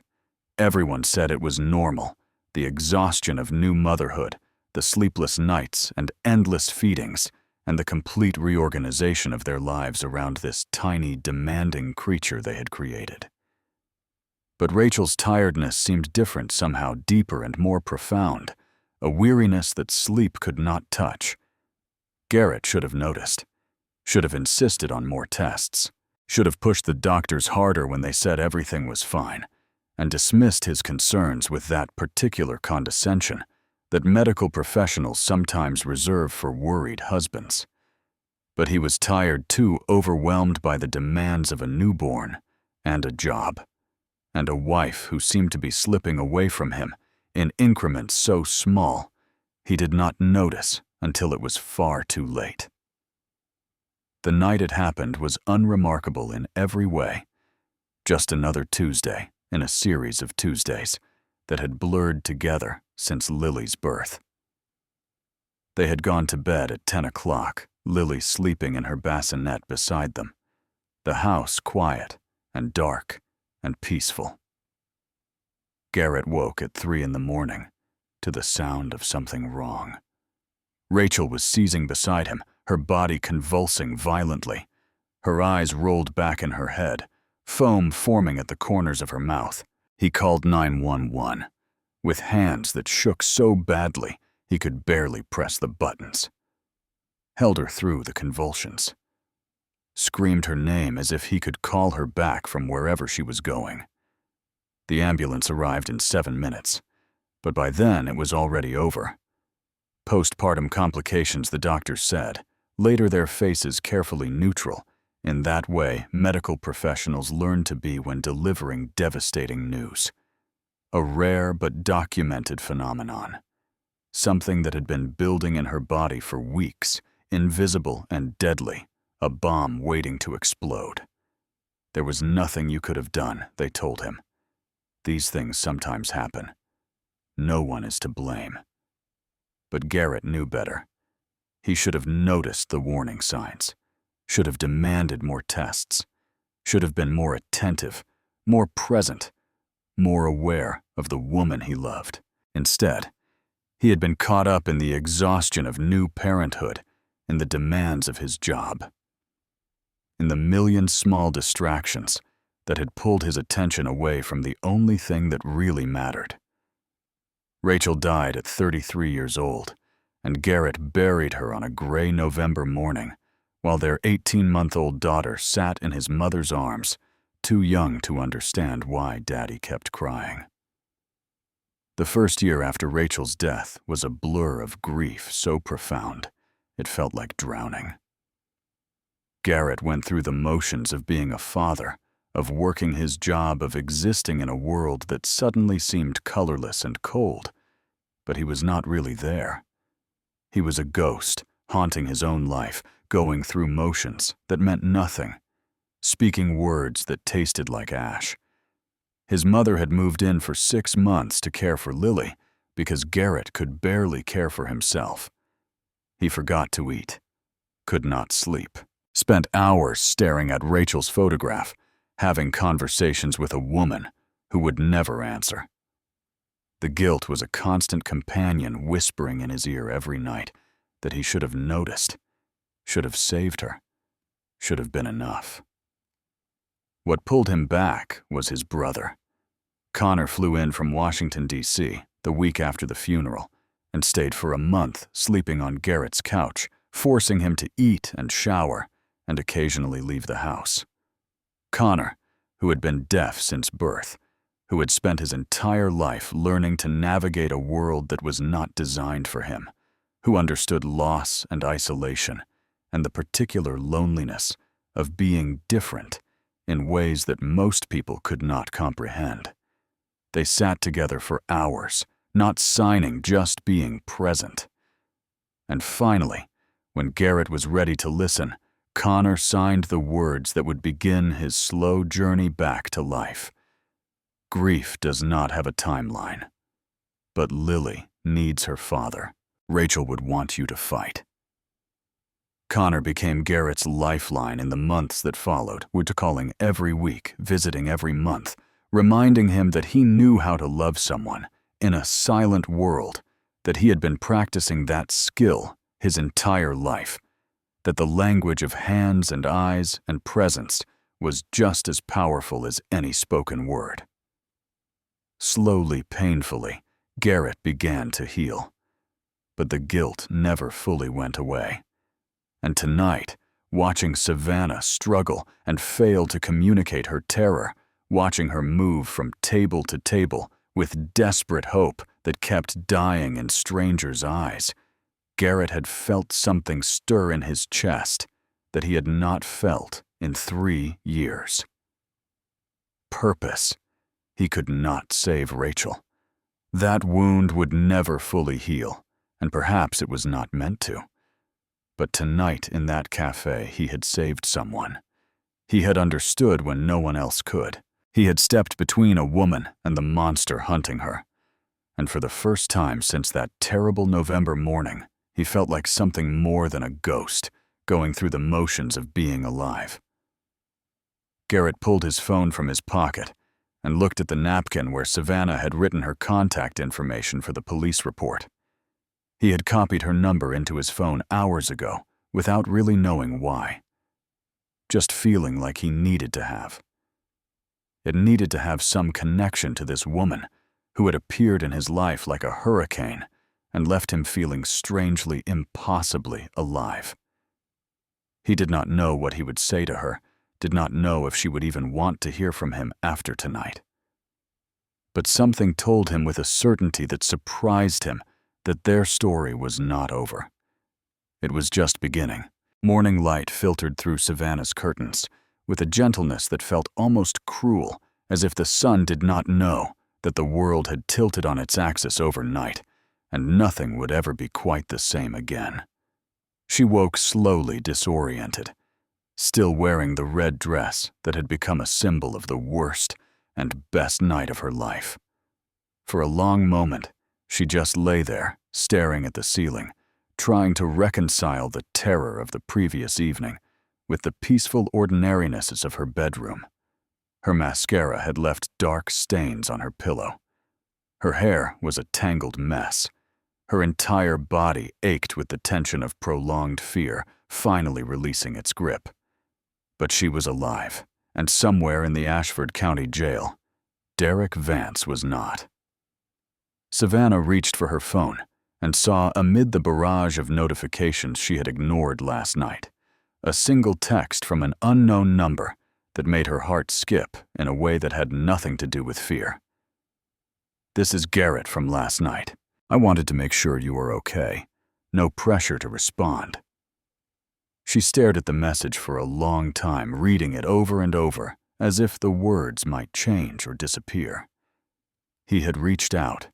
Everyone said it was normal, the exhaustion of new motherhood, the sleepless nights and endless feedings, and the complete reorganization of their lives around this tiny, demanding creature they had created. But Rachel's tiredness seemed different, somehow deeper and more profound, a weariness that sleep could not touch. Garrett should have noticed, should have insisted on more tests, should have pushed the doctors harder when they said everything was fine, and dismissed his concerns with that particular condescension that medical professionals sometimes reserve for worried husbands. But he was tired too, overwhelmed by the demands of a newborn, and a job, and a wife who seemed to be slipping away from him in increments so small he did not notice until it was far too late. The night it happened was unremarkable in every way, just another Tuesday in a series of Tuesdays that had blurred together since Lily's birth. They had gone to bed at 10 o'clock, Lily sleeping in her bassinet beside them, the house quiet and dark and peaceful. Garrett woke at 3 in the morning to the sound of something wrong. Rachel was seizing beside him, her body convulsing violently. Her eyes rolled back in her head, foam forming at the corners of her mouth. He called 911, with hands that shook so badly he could barely press the buttons. Held her through the convulsions. Screamed her name as if he could call her back from wherever she was going. The ambulance arrived in 7 minutes, but by then it was already over. Postpartum complications, the doctors said, later their faces carefully neutral. In that way, medical professionals learn to be when delivering devastating news. A rare but documented phenomenon. Something that had been building in her body for weeks, invisible and deadly, a bomb waiting to explode. There was nothing you could have done, they told him. These things sometimes happen. No one is to blame. But Garrett knew better. He should have noticed the warning signs, should have demanded more tests, should have been more attentive, more present, more aware of the woman he loved. Instead, he had been caught up in the exhaustion of new parenthood, in the demands of his job, in the million small distractions that had pulled his attention away from the only thing that really mattered. Rachel died at 33 years old, and Garrett buried her on a gray November morning, while their 18-month-old daughter sat in his mother's arms, too young to understand why Daddy kept crying. The first year after Rachel's death was a blur of grief so profound, it felt like drowning. Garrett went through the motions of being a father, of working his job, of existing in a world that suddenly seemed colorless and cold, but he was not really there. He was a ghost, haunting his own life, going through motions that meant nothing, speaking words that tasted like ash. His mother had moved in for 6 months to care for Lily because Garrett could barely care for himself. He forgot to eat, could not sleep, spent hours staring at Rachel's photograph, having conversations with a woman who would never answer. The guilt was a constant companion whispering in his ear every night that he should have noticed, should have saved her, should have been enough. What pulled him back was his brother. Connor flew in from Washington, D.C. the week after the funeral and stayed for a month sleeping on Garrett's couch, forcing him to eat and shower and occasionally leave the house. Connor, who had been deaf since birth, who had spent his entire life learning to navigate a world that was not designed for him, who understood loss and isolation and the particular loneliness of being different in ways that most people could not comprehend. They sat together for hours, not signing, just being present. And finally, when Garrett was ready to listen, Connor signed the words that would begin his slow journey back to life. Grief does not have a timeline, but Lily needs her father. Rachel would want you to fight. Connor became Garrett's lifeline in the months that followed, calling every week, visiting every month, reminding him that he knew how to love someone in a silent world, that he had been practicing that skill his entire life, that the language of hands and eyes and presence was just as powerful as any spoken word. Slowly, painfully, Garrett began to heal, but the guilt never fully went away. And tonight, watching Savannah struggle and fail to communicate her terror, watching her move from table to table with desperate hope that kept dying in strangers' eyes, Garrett had felt something stir in his chest that he had not felt in 3 years. Purpose. He could not save Rachel. That wound would never fully heal, and perhaps it was not meant to. But tonight in that cafe, he had saved someone. He had understood when no one else could. He had stepped between a woman and the monster hunting her. And for the first time since that terrible November morning, he felt like something more than a ghost, going through the motions of being alive. Garrett pulled his phone from his pocket and looked at the napkin where Savannah had written her contact information for the police report. He had copied her number into his phone hours ago without really knowing why, just feeling like he needed to have. It needed to have some connection to this woman who had appeared in his life like a hurricane and left him feeling strangely, impossibly alive. He did not know what he would say to her, did not know if she would even want to hear from him after tonight. But something told him with a certainty that surprised him that their story was not over. It was just beginning. Morning light filtered through Savannah's curtains with a gentleness that felt almost cruel, as if the sun did not know that the world had tilted on its axis overnight, and nothing would ever be quite the same again. She woke slowly, disoriented, still wearing the red dress that had become a symbol of the worst and best night of her life. For a long moment, she just lay there, staring at the ceiling, trying to reconcile the terror of the previous evening with the peaceful ordinarinesses of her bedroom. Her mascara had left dark stains on her pillow. Her hair was a tangled mess. Her entire body ached with the tension of prolonged fear finally releasing its grip. But she was alive, and somewhere in the Ashford County Jail, Derek Vance was not. Savannah reached for her phone and saw, amid the barrage of notifications she had ignored last night, a single text from an unknown number that made her heart skip in a way that had nothing to do with fear. "This is Garrett from last night. I wanted to make sure you were okay. No pressure to respond." She stared at the message for a long time, reading it over and over, as if the words might change or disappear. He had reached out.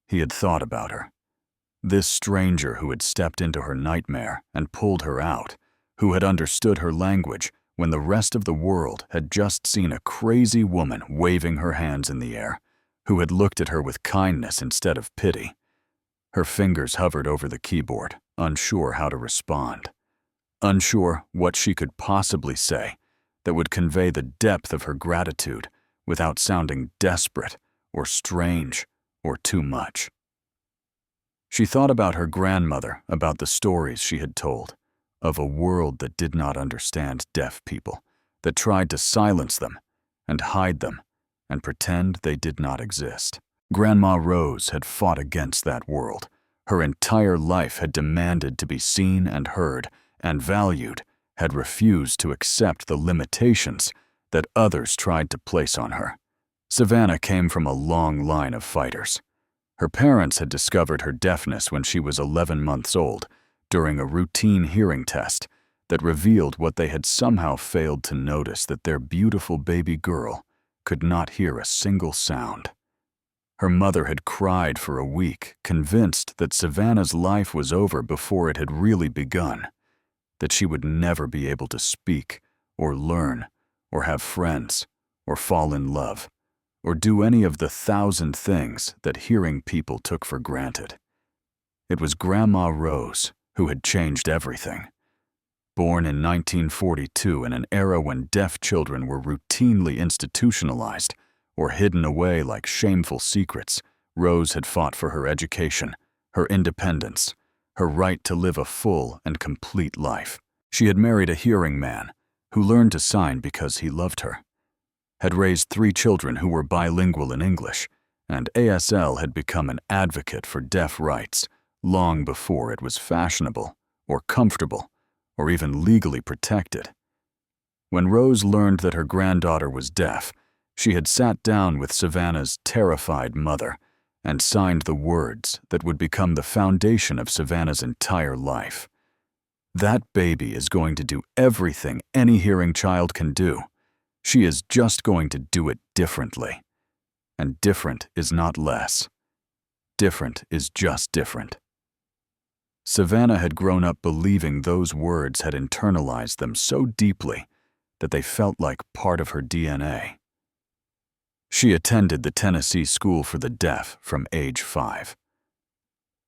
He had thought about her. This stranger who had stepped into her nightmare and pulled her out, who had understood her language when the rest of the world had just seen a crazy woman waving her hands in the air, who had looked at her with kindness instead of pity. Her fingers hovered over the keyboard, unsure how to respond, unsure what she could possibly say that would convey the depth of her gratitude without sounding desperate or strange or too much. She thought about her grandmother, about the stories she had told, of a world that did not understand deaf people, that tried to silence them and hide them and pretend they did not exist. Grandma Rose had fought against that world. Her entire life had demanded to be seen and heard and valued, had refused to accept the limitations that others tried to place on her. Savannah came from a long line of fighters. Her parents had discovered her deafness when she was 11 months old during a routine hearing test that revealed what they had somehow failed to notice, that their beautiful baby girl could not hear a single sound. Her mother had cried for a week, convinced that Savannah's life was over before it had really begun, that she would never be able to speak or learn or have friends or fall in love or do any of the 1,000 things that hearing people took for granted. It was Grandma Rose who had changed everything. Born in 1942 in an era when deaf children were routinely institutionalized or hidden away like shameful secrets, Rose had fought for her education, her independence, her right to live a full and complete life. She had married a hearing man who learned to sign because he loved her, had raised 3 children who were bilingual in English, and ASL had become an advocate for deaf rights long before it was fashionable or comfortable or even legally protected. When Rose learned that her granddaughter was deaf, she had sat down with Savannah's terrified mother and signed the words that would become the foundation of Savannah's entire life. "That baby is going to do everything any hearing child can do. She is just going to do it differently. And different is not less. Different is just different." Savannah had grown up believing those words had internalized them so deeply that they felt like part of her DNA. She attended the Tennessee School for the Deaf from age 5.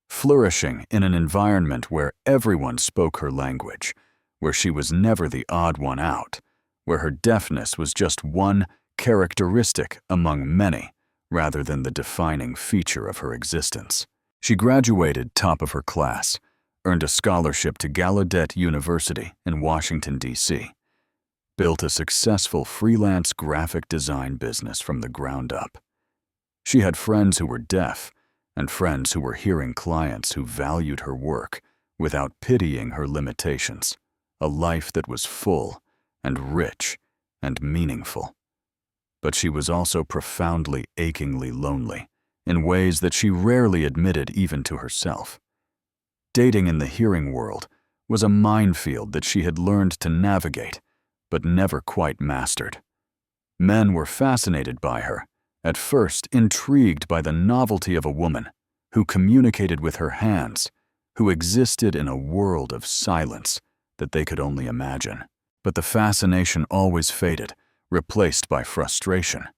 Flourishing in an environment where everyone spoke her language, where she was never the odd one out, where her deafness was just one characteristic among many rather than the defining feature of her existence. She graduated top of her class, earned a scholarship to Gallaudet University in Washington, D.C., built a successful freelance graphic design business from the ground up. She had friends who were deaf and friends who were hearing clients who valued her work without pitying her limitations, a life that was full and rich and meaningful. But she was also profoundly, achingly lonely in ways that she rarely admitted even to herself. Dating in the hearing world was a minefield that she had learned to navigate but never quite mastered. Men were fascinated by her, at first intrigued by the novelty of a woman who communicated with her hands, who existed in a world of silence that they could only imagine. But the fascination always faded, replaced by frustration,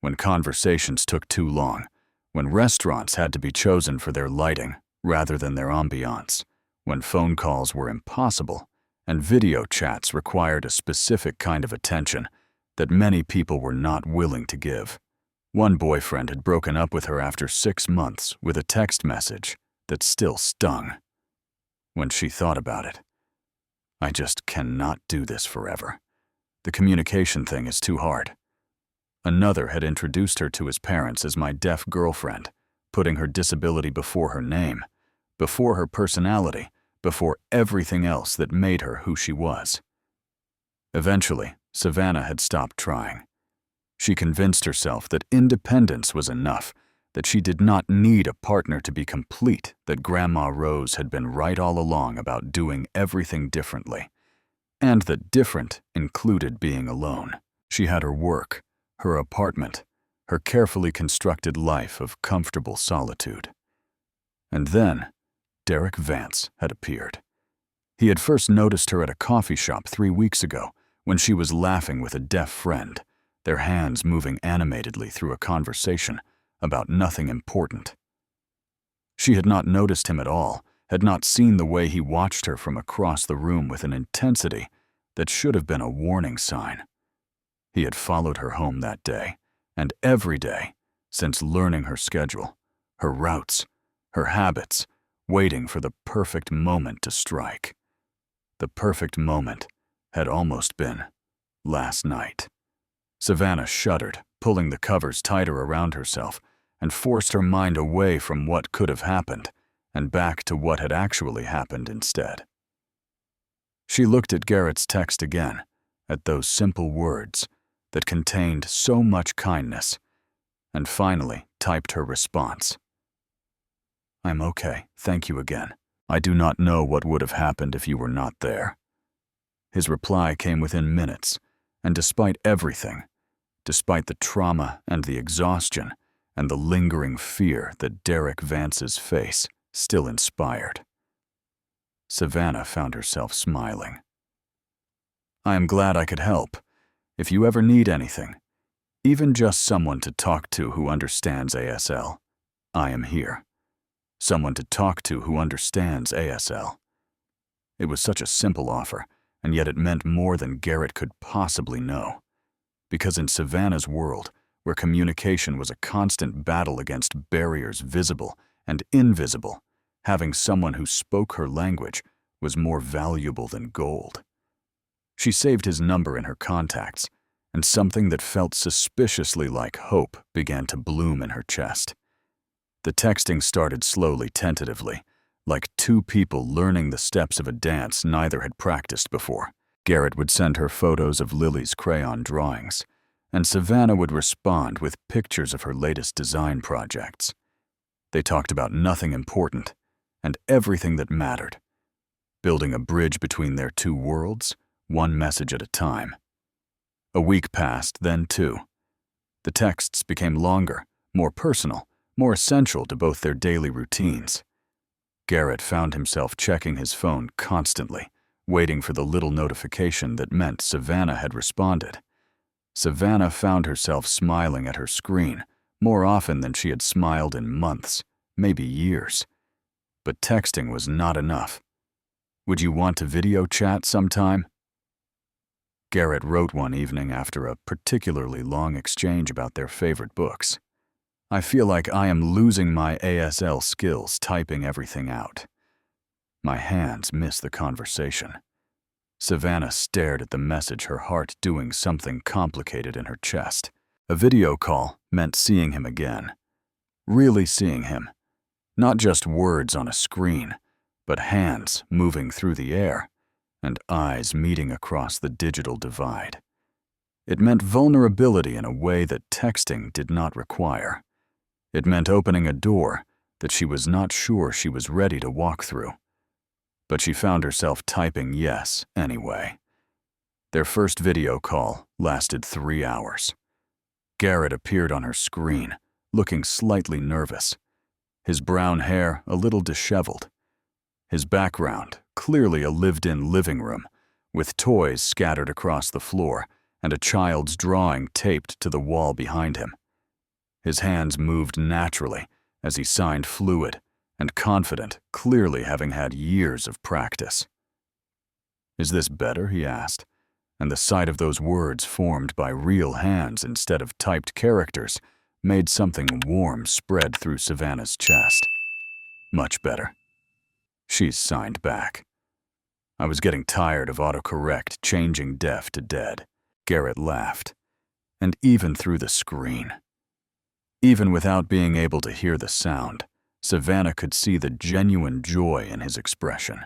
when conversations took too long, when restaurants had to be chosen for their lighting rather than their ambiance, when phone calls were impossible and video chats required a specific kind of attention that many people were not willing to give. One boyfriend had broken up with her after 6 months with a text message that still stung. When she thought about it, I just cannot do this forever. The communication thing is too hard. Another had introduced her to his parents as my deaf girlfriend, putting her disability before her name, before her personality, before everything else that made her who she was. Eventually, Savannah had stopped trying. She convinced herself that independence was enough, that she did not need a partner to be complete, that Grandma Rose had been right all along about doing everything differently, and that different included being alone. She had her work, her apartment, her carefully constructed life of comfortable solitude. And then, Derek Vance had appeared. He had first noticed her at a coffee shop 3 weeks ago when she was laughing with a deaf friend, their hands moving animatedly through a conversation about nothing important. She had not noticed him at all, had not seen the way he watched her from across the room with an intensity that should have been a warning sign. He had followed her home that day, and every day, since learning her schedule, her routes, her habits, waiting for the perfect moment to strike. The perfect moment had almost been last night. Savannah shuddered, pulling the covers tighter around herself, and forced her mind away from what could have happened and back to what had actually happened instead. She looked at Garrett's text again, at those simple words that contained so much kindness, and finally typed her response. "I'm okay, thank you again. I do not know what would have happened if you were not there." His reply came within minutes, and despite everything, despite the trauma and the exhaustion and the lingering fear that Derek Vance's face still inspired, Savannah found herself smiling. "I am glad I could help. If you ever need anything, even just someone to talk to who understands ASL, I am here. Someone to talk to who understands ASL." It was such a simple offer, and yet it meant more than Garrett could possibly know. Because in Savannah's world, where communication was a constant battle against barriers visible and invisible, having someone who spoke her language was more valuable than gold. She saved his number in her contacts, and something that felt suspiciously like hope began to bloom in her chest. The texting started slowly, tentatively, like two people learning the steps of a dance neither had practiced before. Garrett would send her photos of Lily's crayon drawings, and Savannah would respond with pictures of her latest design projects. They talked about nothing important and everything that mattered, building a bridge between their two worlds, one message at a time. A week passed, then 2. The texts became longer, more personal, more essential to both their daily routines. Garrett found himself checking his phone constantly, waiting for the little notification that meant Savannah had responded. Savannah found herself smiling at her screen more often than she had smiled in months, maybe years. But texting was not enough. "Would you want to video chat sometime?" Garrett wrote one evening after a particularly long exchange about their favorite books. "I feel like I am losing my ASL skills typing everything out." My hands miss the conversation. Savannah stared at the message, her heart doing something complicated in her chest. A video call meant seeing him again. Really seeing him. Not just words on a screen, but hands moving through the air, and eyes meeting across the digital divide. It meant vulnerability in a way that texting did not require. It meant opening a door that she was not sure she was ready to walk through. But she found herself typing yes anyway. Their first video call lasted 3 hours. Garrett appeared on her screen, looking slightly nervous. His brown hair a little disheveled. His background clearly a lived-in living room, with toys scattered across the floor and a child's drawing taped to the wall behind him. His hands moved naturally as he signed fluid, and confident, clearly having had years of practice. "Is this better?" he asked, and the sight of those words formed by real hands instead of typed characters made something warm spread through Savannah's chest. "Much better." She signed back. I was getting tired of autocorrect changing deaf to dead. Garrett laughed, and even through the screen. Even without being able to hear the sound, Savannah could see the genuine joy in his expression.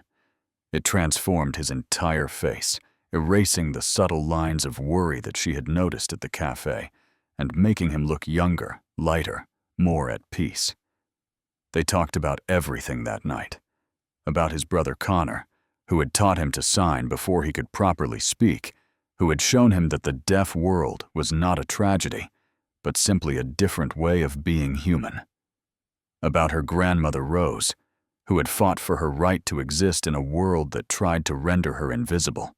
It transformed his entire face, erasing the subtle lines of worry that she had noticed at the cafe, and making him look younger, lighter, more at peace. They talked about everything that night. About his brother Connor, who had taught him to sign before he could properly speak, who had shown him that the deaf world was not a tragedy, but simply a different way of being human. About her grandmother Rose, who had fought for her right to exist in a world that tried to render her invisible.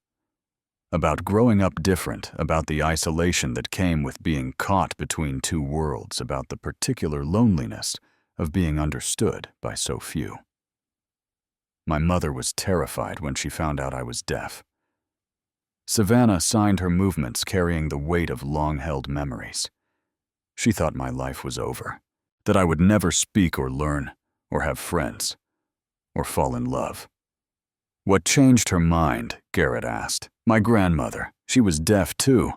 About growing up different, about the isolation that came with being caught between two worlds, about the particular loneliness of being understood by so few. My mother was terrified when she found out I was deaf. Savannah signed her movements carrying the weight of long-held memories. She thought my life was over, that I would never speak or learn, or have friends, or fall in love. "What changed her mind?" Garrett asked. "My grandmother. She was deaf too,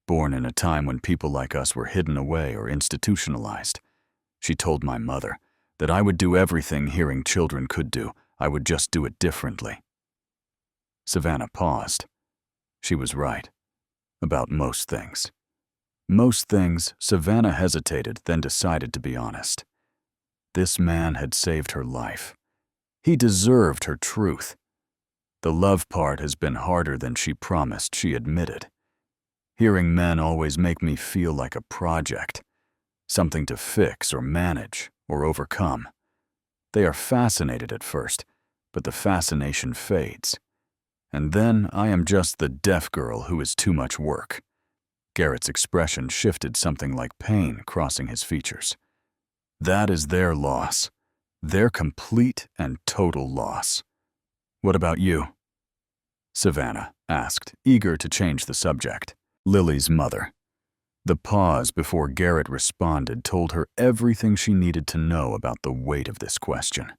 born in a time when people like us were hidden away or institutionalized. She told my mother that I would do everything hearing children could do. I would just do it differently." Savannah paused. She was right. About most things. Most things, Savannah hesitated, then decided to be honest. This man had saved her life. He deserved her truth. The love part has been harder than she promised, she admitted. Hearing men always make me feel like a project, something to fix or manage or overcome. They are fascinated at first, but the fascination fades. And then I am just the deaf girl who is too much work. Garrett's expression shifted, something like pain crossing his features. That is their loss. Their complete and total loss. "What about you?" Savannah asked, eager to change the subject. Lily's mother. The pause before Garrett responded told her everything she needed to know about the weight of this question.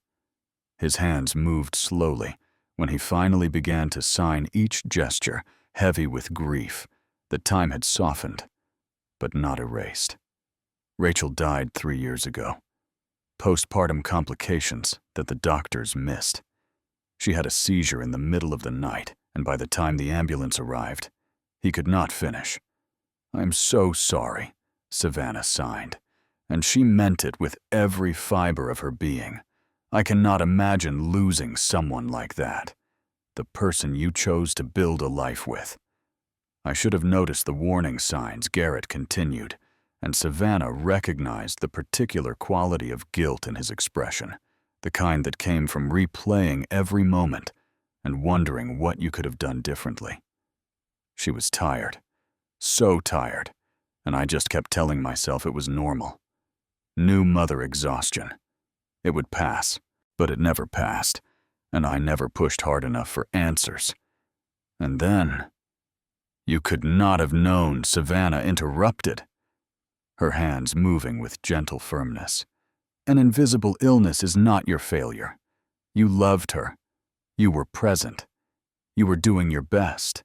His hands moved slowly when he finally began to sign each gesture, heavy with grief. The time had softened, but not erased. Rachel died 3 years ago. Postpartum complications that the doctors missed. She had a seizure in the middle of the night, and by the time the ambulance arrived, he could not finish. "I'm so sorry," Savannah signed, and she meant it with every fiber of her being. "I cannot imagine losing someone like that. The person you chose to build a life with." I should have noticed the warning signs, Garrett continued, and Savannah recognized the particular quality of guilt in his expression, the kind that came from replaying every moment and wondering what you could have done differently. She was tired, so tired, and I just kept telling myself it was normal. New mother exhaustion. It would pass, but it never passed, and I never pushed hard enough for answers. And then, "You could not have known," Savannah interrupted, her hands moving with gentle firmness. "An invisible illness is not your failure. You loved her. You were present. You were doing your best.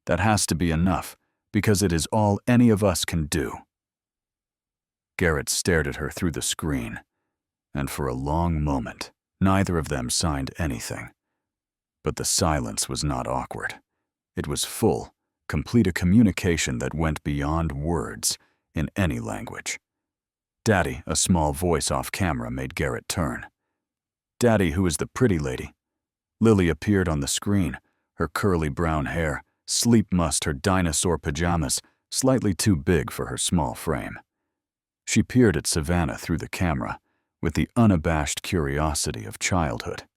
That has to be enough, because it is all any of us can do." Garrett stared at her through the screen, and for a long moment, neither of them signed anything. But the silence was not awkward. It was full, complete, a communication that went beyond words in any language. "Daddy," a small voice off camera made Garrett turn. "Daddy, who is the pretty lady?" Lily appeared on the screen, her curly brown hair, sleep mussed, her dinosaur pajamas, slightly too big for her small frame. She peered at Savannah through the camera with the unabashed curiosity of childhood.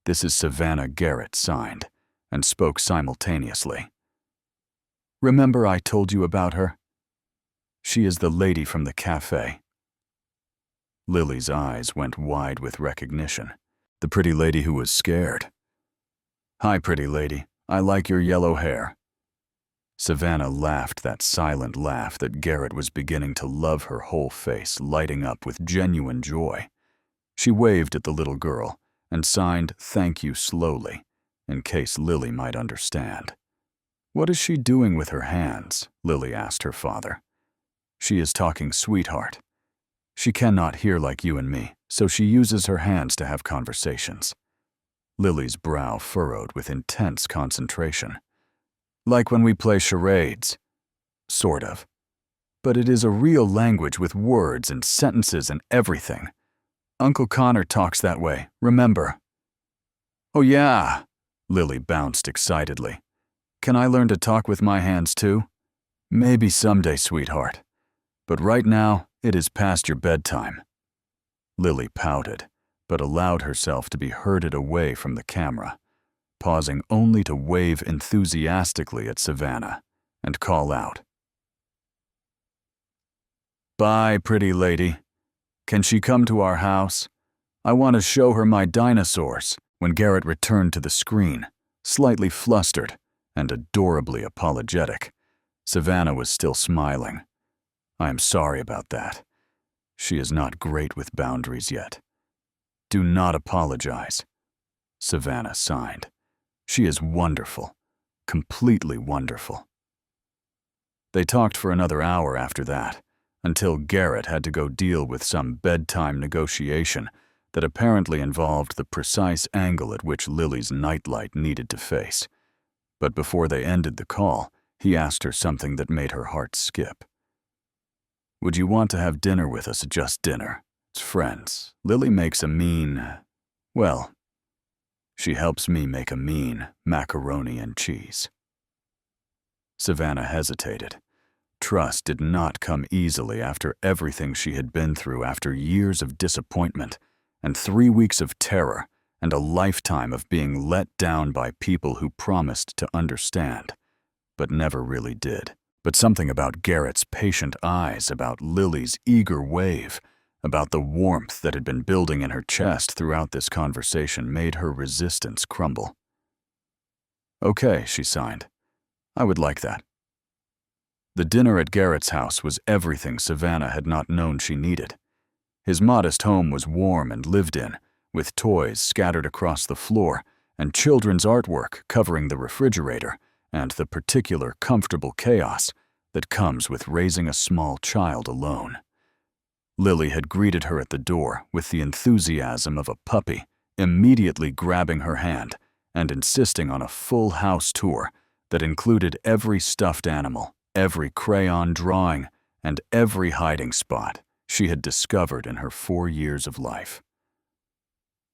"This is Savannah," Garrett signed, and spoke simultaneously. "Remember I told you about her? She is the lady from the cafe." Lily's eyes went wide with recognition. The pretty lady who was scared. "Hi, pretty lady. I like your yellow hair." Savannah laughed that silent laugh that Garrett was beginning to love, her whole face lighting up with genuine joy. She waved at the little girl and signed "thank you" slowly, in case Lily might understand. "What is she doing with her hands?" Lily asked her father. "She is talking, sweetheart. She cannot hear like you and me, so she uses her hands to have conversations." Lily's brow furrowed with intense concentration. "Like when we play charades." "Sort of. But it is a real language with words and sentences and everything. Uncle Connor talks that way, remember?" "Oh yeah," Lily bounced excitedly. "Can I learn to talk with my hands too?" "Maybe someday, sweetheart. But right now, it is past your bedtime." Lily pouted, but allowed herself to be herded away from the camera, pausing only to wave enthusiastically at Savannah and call out, "Bye, pretty lady. Can she come to our house? I want to show her my dinosaurs." When Garrett returned to the screen, slightly flustered and adorably apologetic, Savannah was still smiling. "I am sorry about that. She is not great with boundaries yet." "Do not apologize." Savannah signed. "She is wonderful, completely wonderful." They talked for another hour after that, until Garrett had to go deal with some bedtime negotiation that apparently involved the precise angle at which Lily's nightlight needed to face. But before they ended the call, he asked her something that made her heart skip. "Would you want to have dinner with us, just dinner? It's friends. Lily makes a mean, well, she helps me make a mean macaroni and cheese." Savannah hesitated. Trust did not come easily after everything she had been through, after years of disappointment and 3 weeks of terror and a lifetime of being let down by people who promised to understand, but never really did. But something about Garrett's patient eyes, about Lily's eager wave, about the warmth that had been building in her chest throughout this conversation made her resistance crumble. "Okay," she signed. "I would like that." The dinner at Garrett's house was everything Savannah had not known she needed. His modest home was warm and lived in, with toys scattered across the floor and children's artwork covering the refrigerator, and the particular comfortable chaos that comes with raising a small child alone. Lily had greeted her at the door with the enthusiasm of a puppy, immediately grabbing her hand and insisting on a full house tour that included every stuffed animal, every crayon drawing, and every hiding spot she had discovered in her 4 years of life.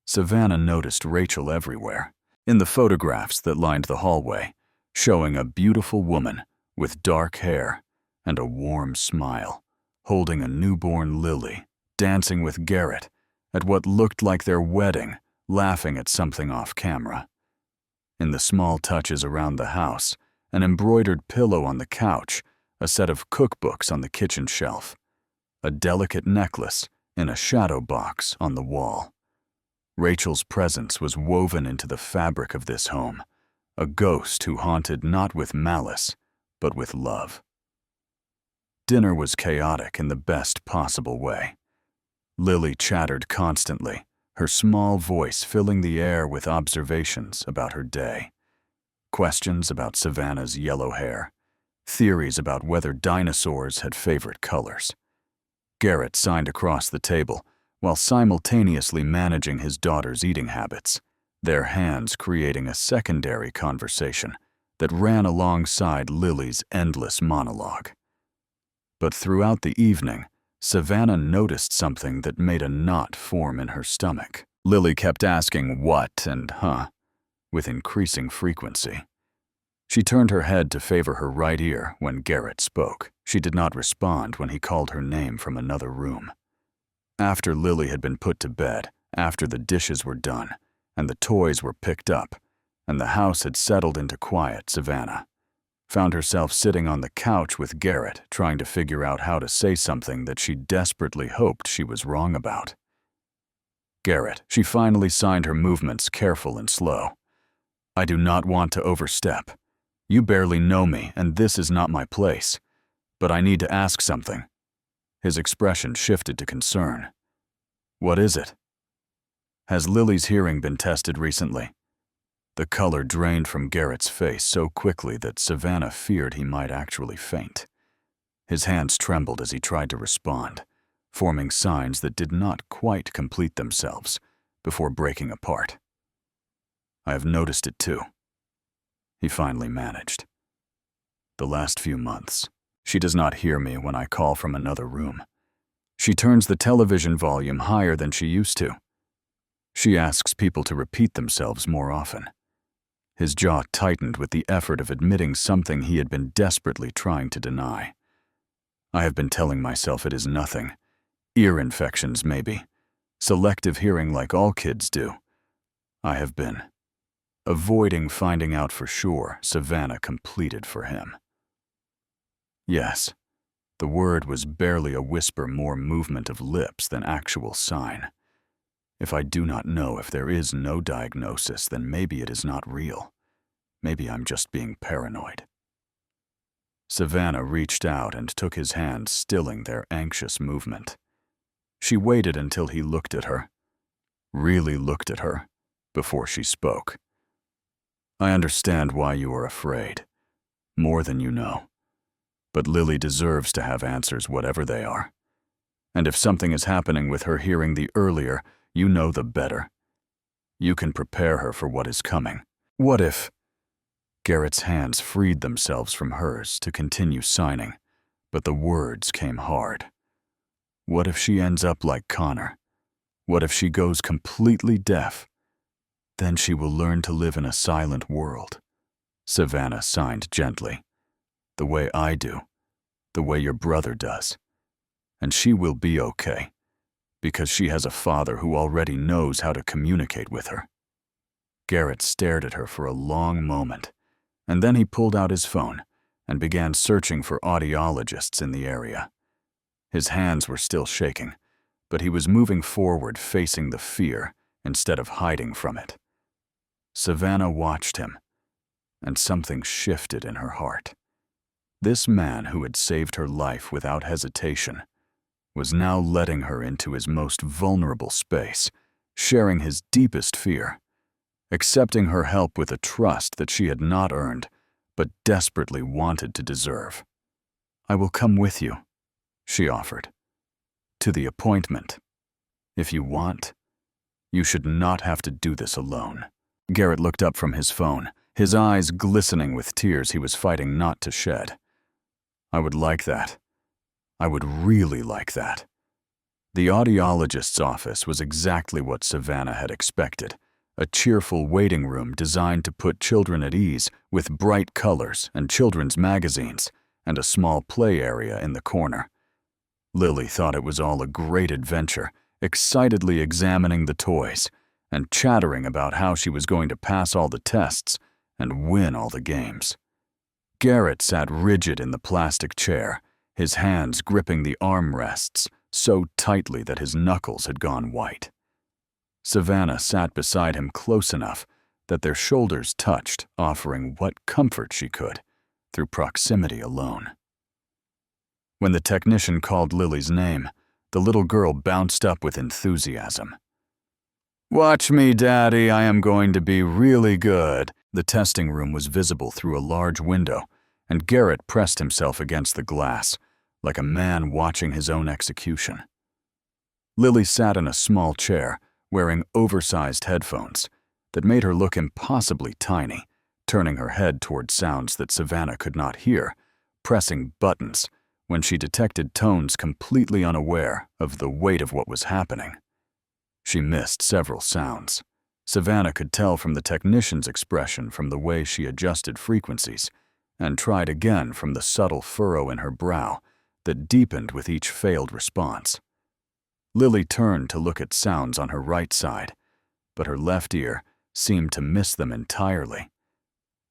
Savannah noticed Rachel everywhere, in the photographs that lined the hallway, showing a beautiful woman with dark hair and a warm smile, holding a newborn Lily, dancing with Garrett at what looked like their wedding, laughing at something off camera. In the small touches around the house, an embroidered pillow on the couch, a set of cookbooks on the kitchen shelf, a delicate necklace in a shadow box on the wall. Rachel's presence was woven into the fabric of this home, a ghost who haunted not with malice, but with love. Dinner was chaotic in the best possible way. Lily chattered constantly, her small voice filling the air with observations about her day. Questions about Savannah's yellow hair, theories about whether dinosaurs had favorite colors. Garrett signed across the table while simultaneously managing his daughter's eating habits, their hands creating a secondary conversation that ran alongside Lily's endless monologue. But throughout the evening, Savannah noticed something that made a knot form in her stomach. Lily kept asking what and huh with increasing frequency. She turned her head to favor her right ear when Garrett spoke. She did not respond when he called her name from another room. After Lily had been put to bed, after the dishes were done, and the toys were picked up, and the house had settled into quiet Savannah, found herself sitting on the couch with Garrett, trying to figure out how to say something that she desperately hoped she was wrong about. Garrett, she finally signed her movements careful and slow. I do not want to overstep. You barely know me, and this is not my place. But I need to ask something. His expression shifted to concern. What is it? Has Lily's hearing been tested recently? The color drained from Garrett's face so quickly that Savannah feared he might actually faint. His hands trembled as he tried to respond, forming signs that did not quite complete themselves before breaking apart. I have noticed it too. He finally managed. The last few months, she does not hear me when I call from another room. She turns the television volume higher than she used to. She asks people to repeat themselves more often. His jaw tightened with the effort of admitting something he had been desperately trying to deny. I have been telling myself it is nothing. Ear infections, maybe. Selective hearing like all kids do. I have been avoiding finding out for sure, Savannah completed for him. Yes, the word was barely a whisper, more movement of lips than actual sign. If I do not know if there is no diagnosis, then maybe it is not real. Maybe I'm just being paranoid. Savannah reached out and took his hand, stilling their anxious movement. She waited until he looked at her, really looked at her, before she spoke. I understand why you are afraid, more than you know. But Lily deserves to have answers, whatever they are. And if something is happening with her hearing, the earlier you know, the better. You can prepare her for what is coming. What if? Garrett's hands freed themselves from hers to continue signing, but the words came hard. What if she ends up like Connor? What if she goes completely deaf? Then she will learn to live in a silent world. Savannah signed gently. The way I do, the way your brother does. And she will be okay, because she has a father who already knows how to communicate with her. Garrett stared at her for a long moment, and then he pulled out his phone and began searching for audiologists in the area. His hands were still shaking, but he was moving forward, facing the fear instead of hiding from it. Savannah watched him, and something shifted in her heart. This man who had saved her life without hesitation was now letting her into his most vulnerable space, sharing his deepest fear, accepting her help with a trust that she had not earned, but desperately wanted to deserve. I will come with you, she offered, to the appointment. If you want, you should not have to do this alone. Garrett looked up from his phone, his eyes glistening with tears he was fighting not to shed. I would like that. I would really like that. The audiologist's office was exactly what Savannah had expected, a cheerful waiting room designed to put children at ease with bright colors and children's magazines and a small play area in the corner. Lily thought it was all a great adventure, excitedly examining the toys and chattering about how she was going to pass all the tests and win all the games. Garrett sat rigid in the plastic chair, his hands gripping the armrests so tightly that his knuckles had gone white. Savannah sat beside him close enough that their shoulders touched, offering what comfort she could through proximity alone. When the technician called Lily's name, the little girl bounced up with enthusiasm. Watch me, Daddy, I am going to be really good. The testing room was visible through a large window, and Garrett pressed himself against the glass, like a man watching his own execution. Lily sat in a small chair, wearing oversized headphones that made her look impossibly tiny, turning her head toward sounds that Savannah could not hear, pressing buttons when she detected tones completely unaware of the weight of what was happening. She missed several sounds. Savannah could tell from the technician's expression from the way she adjusted frequencies, and tried again from the subtle furrow in her brow that deepened with each failed response. Lily turned to look at sounds on her right side, but her left ear seemed to miss them entirely.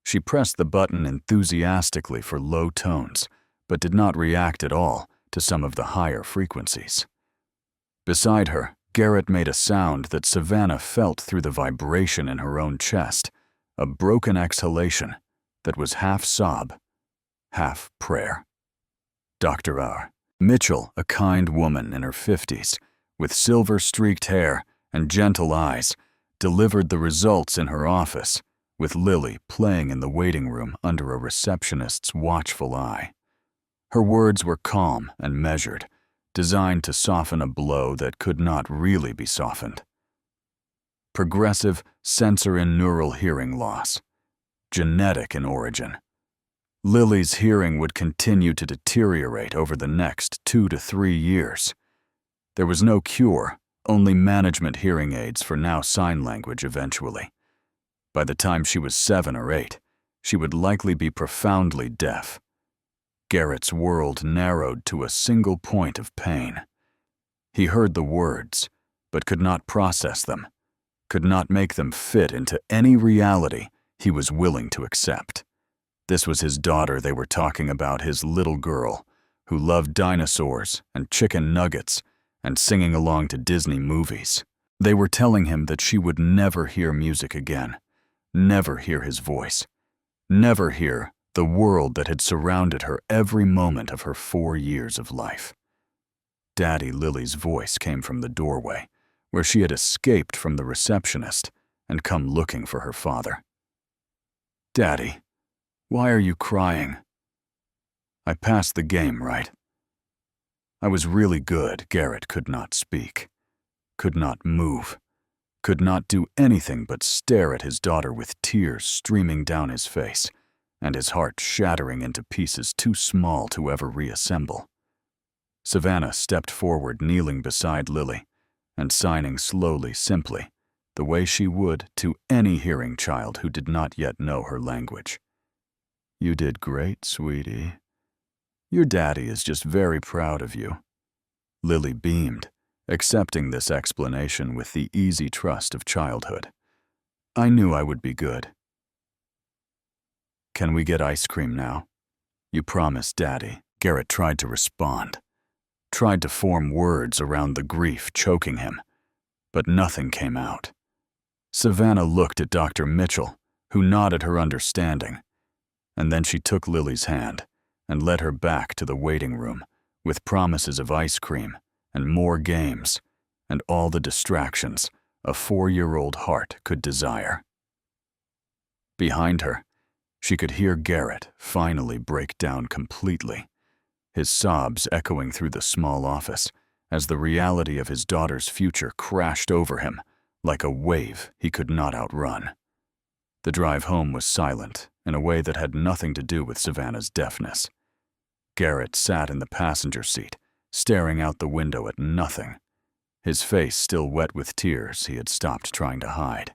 She pressed the button enthusiastically for low tones, but did not react at all to some of the higher frequencies. Beside her, Garrett made a sound that Savannah felt through the vibration in her own chest, a broken exhalation that was half sob, half prayer. Dr. R. Mitchell, a kind woman in her 50s, with silver-streaked hair and gentle eyes, delivered the results in her office, with Lily playing in the waiting room under a receptionist's watchful eye. Her words were calm and measured, designed to soften a blow that could not really be softened. Progressive sensorineural hearing loss, genetic in origin. Lily's hearing would continue to deteriorate over the next 2 to 3 years. There was no cure, only management hearing aids for now sign language eventually. By the time she was 7 or 8, she would likely be profoundly deaf. Garrett's world narrowed to a single point of pain. He heard the words, but could not process them, could not make them fit into any reality he was willing to accept. This was his daughter they were talking about, his little girl, who loved dinosaurs and chicken nuggets and singing along to Disney movies. They were telling him that she would never hear music again, never hear his voice, never hear the world that had surrounded her every moment of her 4 years of life. Daddy Lily's voice came from the doorway, where she had escaped from the receptionist and come looking for her father. "Daddy, why are you crying?" "I passed the game, right?" I was really good. Garrett could not speak, could not move, could not do anything but stare at his daughter with tears streaming down his face and his heart shattering into pieces too small to ever reassemble. Savannah stepped forward, kneeling beside Lily and signing slowly, simply, the way she would to any hearing child who did not yet know her language. "You did great, sweetie. Your daddy is just very proud of you." Lily beamed, accepting this explanation with the easy trust of childhood. "I knew I would be good." "Can we get ice cream now? You promised, Daddy." Garrett tried to respond, tried to form words around the grief choking him, but nothing came out. Savannah looked at Dr. Mitchell, who nodded her understanding, and then she took Lily's hand and led her back to the waiting room with promises of ice cream and more games and all the distractions a 4-year-old heart could desire. Behind her, she could hear Garrett finally break down completely, his sobs echoing through the small office as the reality of his daughter's future crashed over him like a wave he could not outrun. The drive home was silent in a way that had nothing to do with Savannah's deafness. Garrett sat in the passenger seat, staring out the window at nothing, his face still wet with tears he had stopped trying to hide.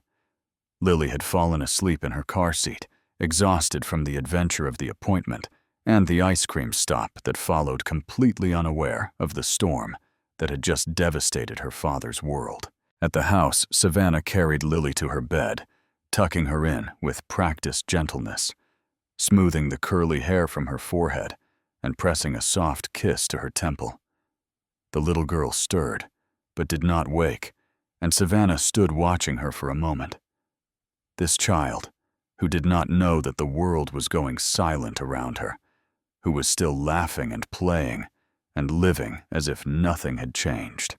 Lily had fallen asleep in her car seat, exhausted from the adventure of the appointment and the ice cream stop that followed, completely unaware of the storm that had just devastated her father's world. At the house, Savannah carried Lily to her bed, tucking her in with practiced gentleness, smoothing the curly hair from her forehead and pressing a soft kiss to her temple. The little girl stirred, but did not wake, and Savannah stood watching her for a moment. This child, who did not know that the world was going silent around her, who was still laughing and playing and living as if nothing had changed.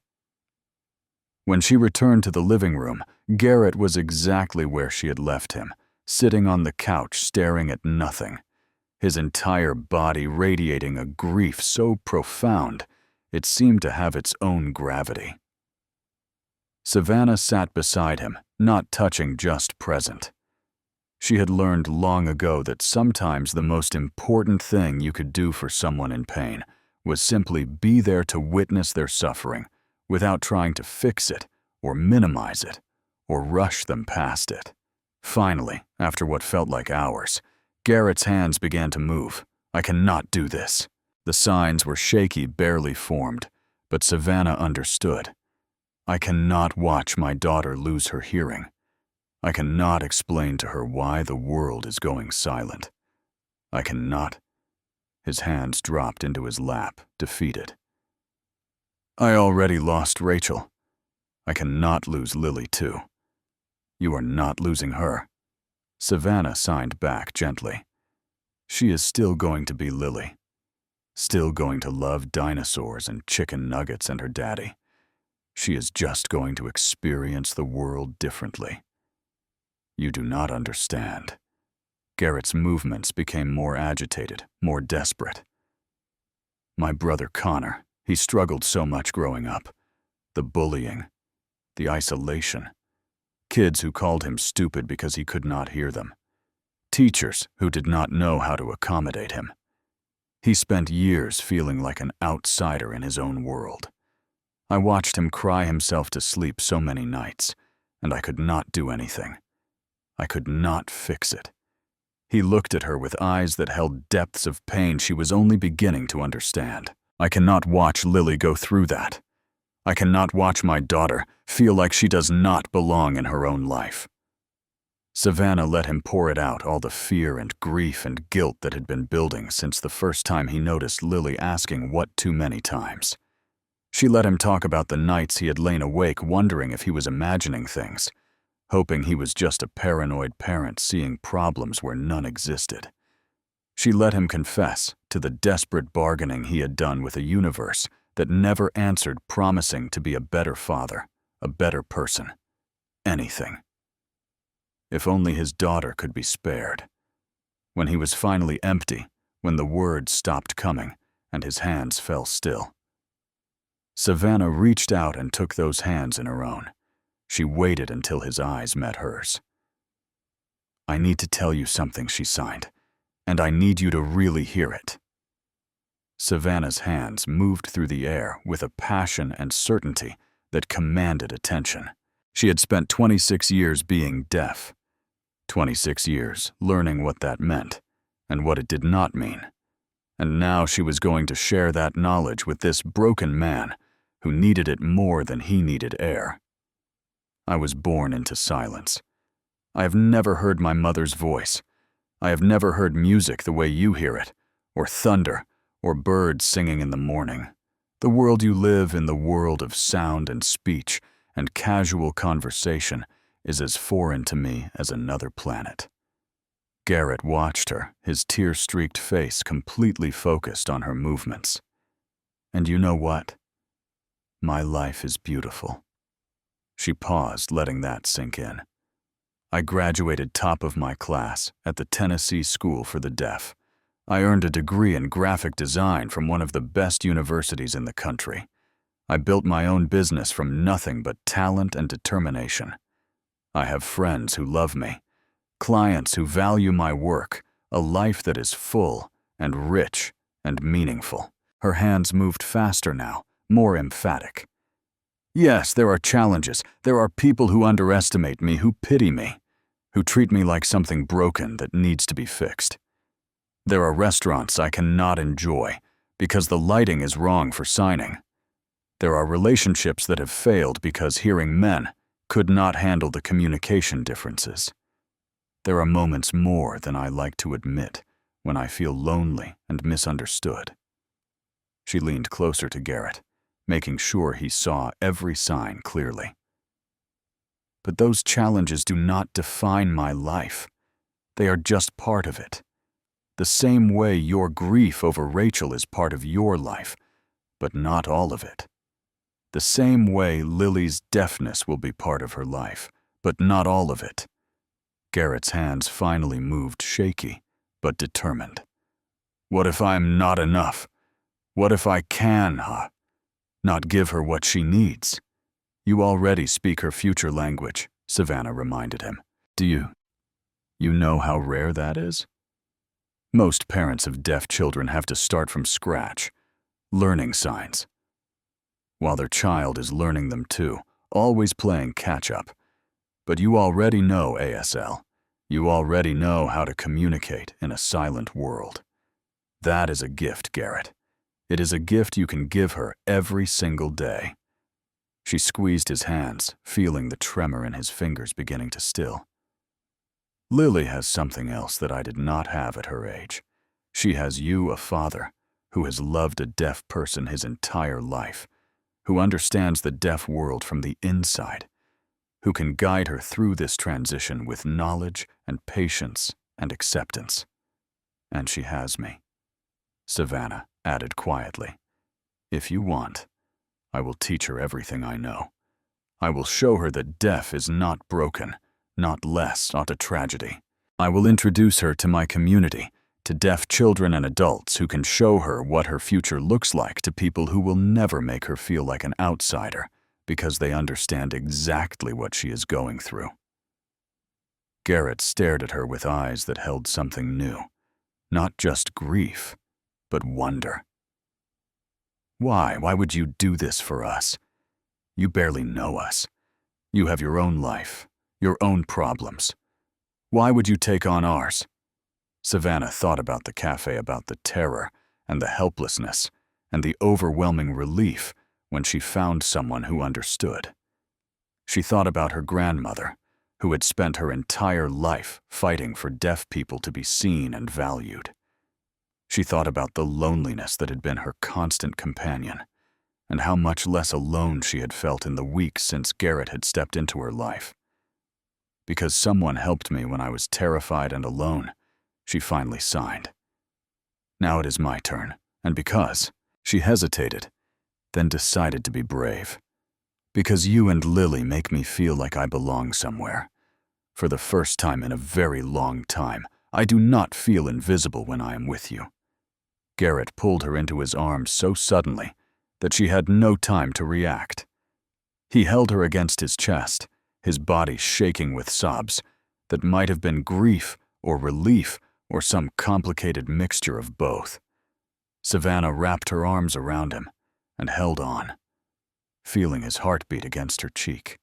When she returned to the living room, Garrett was exactly where she had left him, sitting on the couch staring at nothing, his entire body radiating a grief so profound it seemed to have its own gravity. Savannah sat beside him, not touching, just present. She had learned long ago that sometimes the most important thing you could do for someone in pain was simply be there to witness their suffering without trying to fix it or minimize it or rush them past it. Finally, after what felt like hours, Garrett's hands began to move. "I cannot do this." The signs were shaky, barely formed, but Savannah understood. "I cannot watch my daughter lose her hearing. I cannot explain to her why the world is going silent. I cannot. His hands dropped into his lap, defeated. I already lost Rachel. I cannot lose Lily too. You are not losing her. Savannah signed back gently. She is still going to be Lily. Still going to love dinosaurs and chicken nuggets and her daddy. She is just going to experience the world differently. You do not understand. Garrett's movements became more agitated, more desperate. My brother Connor, he struggled so much growing up. The bullying, the isolation. Kids who called him stupid because he could not hear them. Teachers who did not know how to accommodate him. He spent years feeling like an outsider in his own world. I watched him cry himself to sleep so many nights, and I could not do anything. I could not fix it. He looked at her with eyes that held depths of pain she was only beginning to understand. I cannot watch Lily go through that. I cannot watch my daughter feel like she does not belong in her own life. Savannah let him pour it out, all the fear and grief and guilt that had been building since the first time he noticed Lily asking what too many times. She let him talk about the nights he had lain awake wondering if he was imagining things, hoping he was just a paranoid parent seeing problems where none existed. She let him confess to the desperate bargaining he had done with a universe that never answered, promising to be a better father, a better person, anything. If only his daughter could be spared. When he was finally empty, when the words stopped coming and his hands fell still. Savannah reached out and took those hands in her own. She waited until his eyes met hers. I need to tell you something, she signed, and I need you to really hear it. Savannah's hands moved through the air with a passion and certainty that commanded attention. She had spent 26 years being deaf. 26 years learning what that meant and what it did not mean. And now she was going to share that knowledge with this broken man who needed it more than he needed air. I was born into silence. I have never heard my mother's voice. I have never heard music the way you hear it, or thunder, or birds singing in the morning. The world you live in, the world of sound and speech and casual conversation, is as foreign to me as another planet. Garrett watched her, his tear-streaked face completely focused on her movements. And you know what? My life is beautiful. She paused, letting that sink in. I graduated top of my class at the Tennessee School for the Deaf. I earned a degree in graphic design from one of the best universities in the country. I built my own business from nothing but talent and determination. I have friends who love me, clients who value my work, a life that is full and rich and meaningful. Her hands moved faster now, more emphatic. Yes, there are challenges. There are people who underestimate me, who pity me, who treat me like something broken that needs to be fixed. There are restaurants I cannot enjoy because the lighting is wrong for signing. There are relationships that have failed because hearing men could not handle the communication differences. There are moments more than I like to admit when I feel lonely and misunderstood. She leaned closer to Garrett, making sure he saw every sign clearly. But those challenges do not define my life. They are just part of it. The same way your grief over Rachel is part of your life, but not all of it. The same way Lily's deafness will be part of her life, but not all of it. Garrett's hands finally moved shaky, but determined. What if I'm not enough? What if I can, not give her what she needs? You already speak her future language, Savannah reminded him. Do you know how rare that is? Most parents of deaf children have to start from scratch, learning signs, while their child is learning them too, always playing catch-up. But you already know ASL. You already know how to communicate in a silent world. That is a gift, Garrett. It is a gift you can give her every single day. She squeezed his hands, feeling the tremor in his fingers beginning to still. Lily has something else that I did not have at her age. She has you, a father, who has loved a deaf person his entire life, who understands the deaf world from the inside, who can guide her through this transition with knowledge and patience and acceptance. And she has me," Savannah added quietly. "If you want, I will teach her everything I know. I will show her that deaf is not broken, not less, not a tragedy. I will introduce her to my community, to deaf children and adults who can show her what her future looks like, to people who will never make her feel like an outsider because they understand exactly what she is going through." Garrett stared at her with eyes that held something new, not just grief, but wonder. "Why? Why would you do this for us? You barely know us. You have your own life, your own problems. Why would you take on ours?" Savannah thought about the cafe, about the terror and the helplessness and the overwhelming relief when she found someone who understood. She thought about her grandmother, who had spent her entire life fighting for deaf people to be seen and valued. She thought about the loneliness that had been her constant companion, and how much less alone she had felt in the weeks since Garrett had stepped into her life. "Because someone helped me when I was terrified and alone," she finally signed. "Now it is my turn, and because—" She hesitated, then decided to be brave. "Because you and Lily make me feel like I belong somewhere. For the first time in a very long time, I do not feel invisible when I am with you." Garrett pulled her into his arms so suddenly that she had no time to react. He held her against his chest, his body shaking with sobs that might have been grief or relief or some complicated mixture of both. Savannah wrapped her arms around him and held on, feeling his heartbeat against her cheek,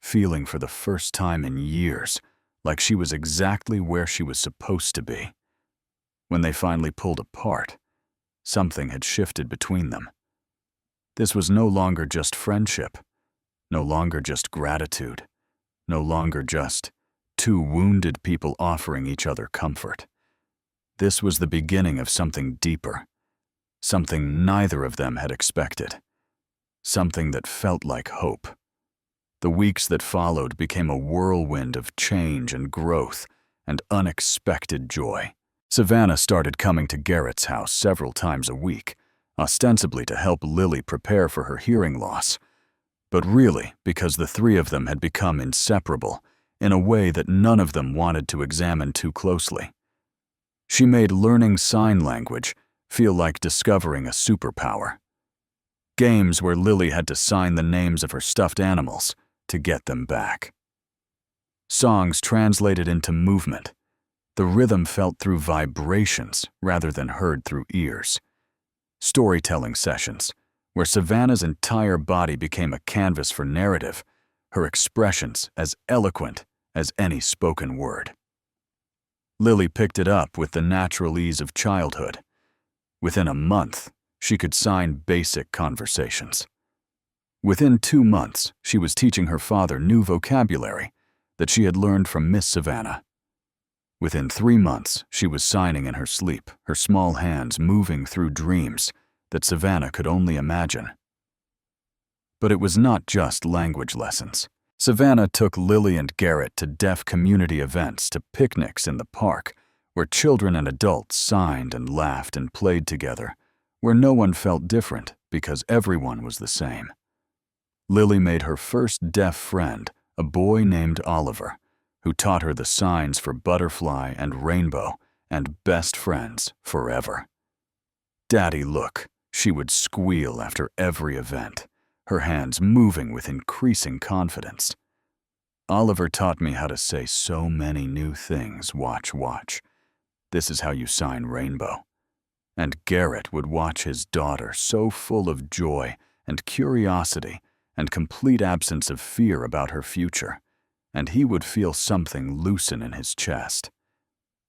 feeling for the first time in years like she was exactly where she was supposed to be. When they finally pulled apart, something had shifted between them. This was no longer just friendship, no longer just gratitude, no longer just two wounded people offering each other comfort. This was the beginning of something deeper, something neither of them had expected, something that felt like hope. The weeks that followed became a whirlwind of change and growth and unexpected joy. Savannah started coming to Garrett's house several times a week, ostensibly to help Lily prepare for her hearing loss, but really because the three of them had become inseparable in a way that none of them wanted to examine too closely. She made learning sign language feel like discovering a superpower. Games where Lily had to sign the names of her stuffed animals to get them back. Songs translated into movement. The rhythm felt through vibrations rather than heard through ears. Storytelling sessions, where Savannah's entire body became a canvas for narrative, her expressions as eloquent as any spoken word. Lily picked it up with the natural ease of childhood. Within a month, she could sign basic conversations. Within 2 months, she was teaching her father new vocabulary that she had learned from Miss Savannah. Within 3 months, she was signing in her sleep, her small hands moving through dreams that Savannah could only imagine. But it was not just language lessons. Savannah took Lily and Garrett to deaf community events, to picnics in the park, where children and adults signed and laughed and played together, where no one felt different because everyone was the same. Lily made her first deaf friend, a boy named Oliver, who taught her the signs for butterfly and rainbow and best friends forever. "Daddy, look," she would squeal after every event, her hands moving with increasing confidence. "Oliver taught me how to say so many new things. Watch, watch. This is how you sign rainbow." And Garrett would watch his daughter, so full of joy and curiosity and complete absence of fear about her future, and he would feel something loosen in his chest.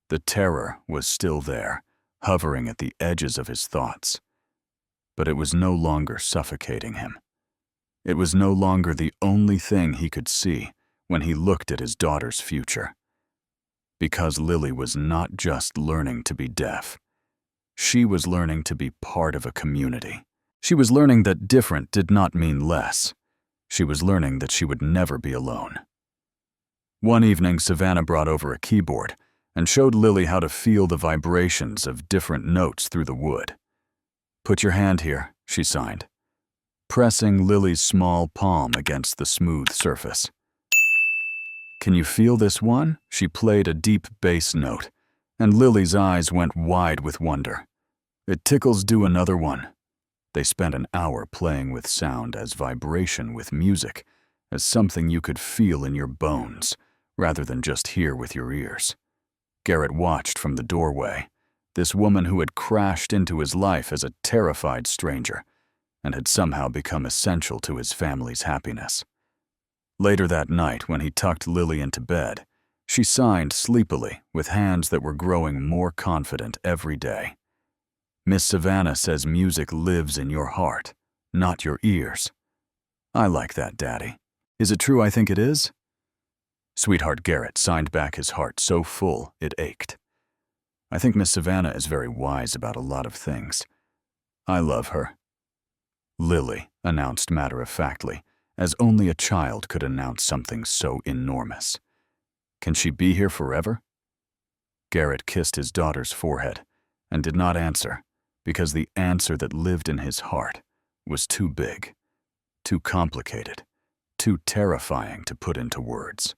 The terror was still there, hovering at the edges of his thoughts. But it was no longer suffocating him. It was no longer the only thing he could see when he looked at his daughter's future. Because Lily was not just learning to be deaf. She was learning to be part of a community. She was learning that different did not mean less. She was learning that she would never be alone. One evening, Savannah brought over a keyboard and showed Lily how to feel the vibrations of different notes through the wood. "Put your hand here," she signed, pressing Lily's small palm against the smooth surface. "Can you feel this one?" She played a deep bass note, and Lily's eyes went wide with wonder. "It tickles, do another one." They spent an hour playing with sound as vibration with music, as something you could feel in your bones, rather than just hear with your ears. Garrett watched from the doorway, this woman who had crashed into his life as a terrified stranger, and had somehow become essential to his family's happiness. Later that night, when he tucked Lily into bed, she signed sleepily with hands that were growing more confident every day. "Miss Savannah says music lives in your heart, not your ears." "I like that, Daddy. Is it true I think it is?" Sweetheart Garrett signed back, his heart so full it ached. "I think Miss Savannah is very wise about a lot of things. I love her." Lily announced matter-of-factly, as only a child could announce something so enormous. "Can she be here forever?" Garrett kissed his daughter's forehead and did not answer, because the answer that lived in his heart was too big, too complicated, too terrifying to put into words.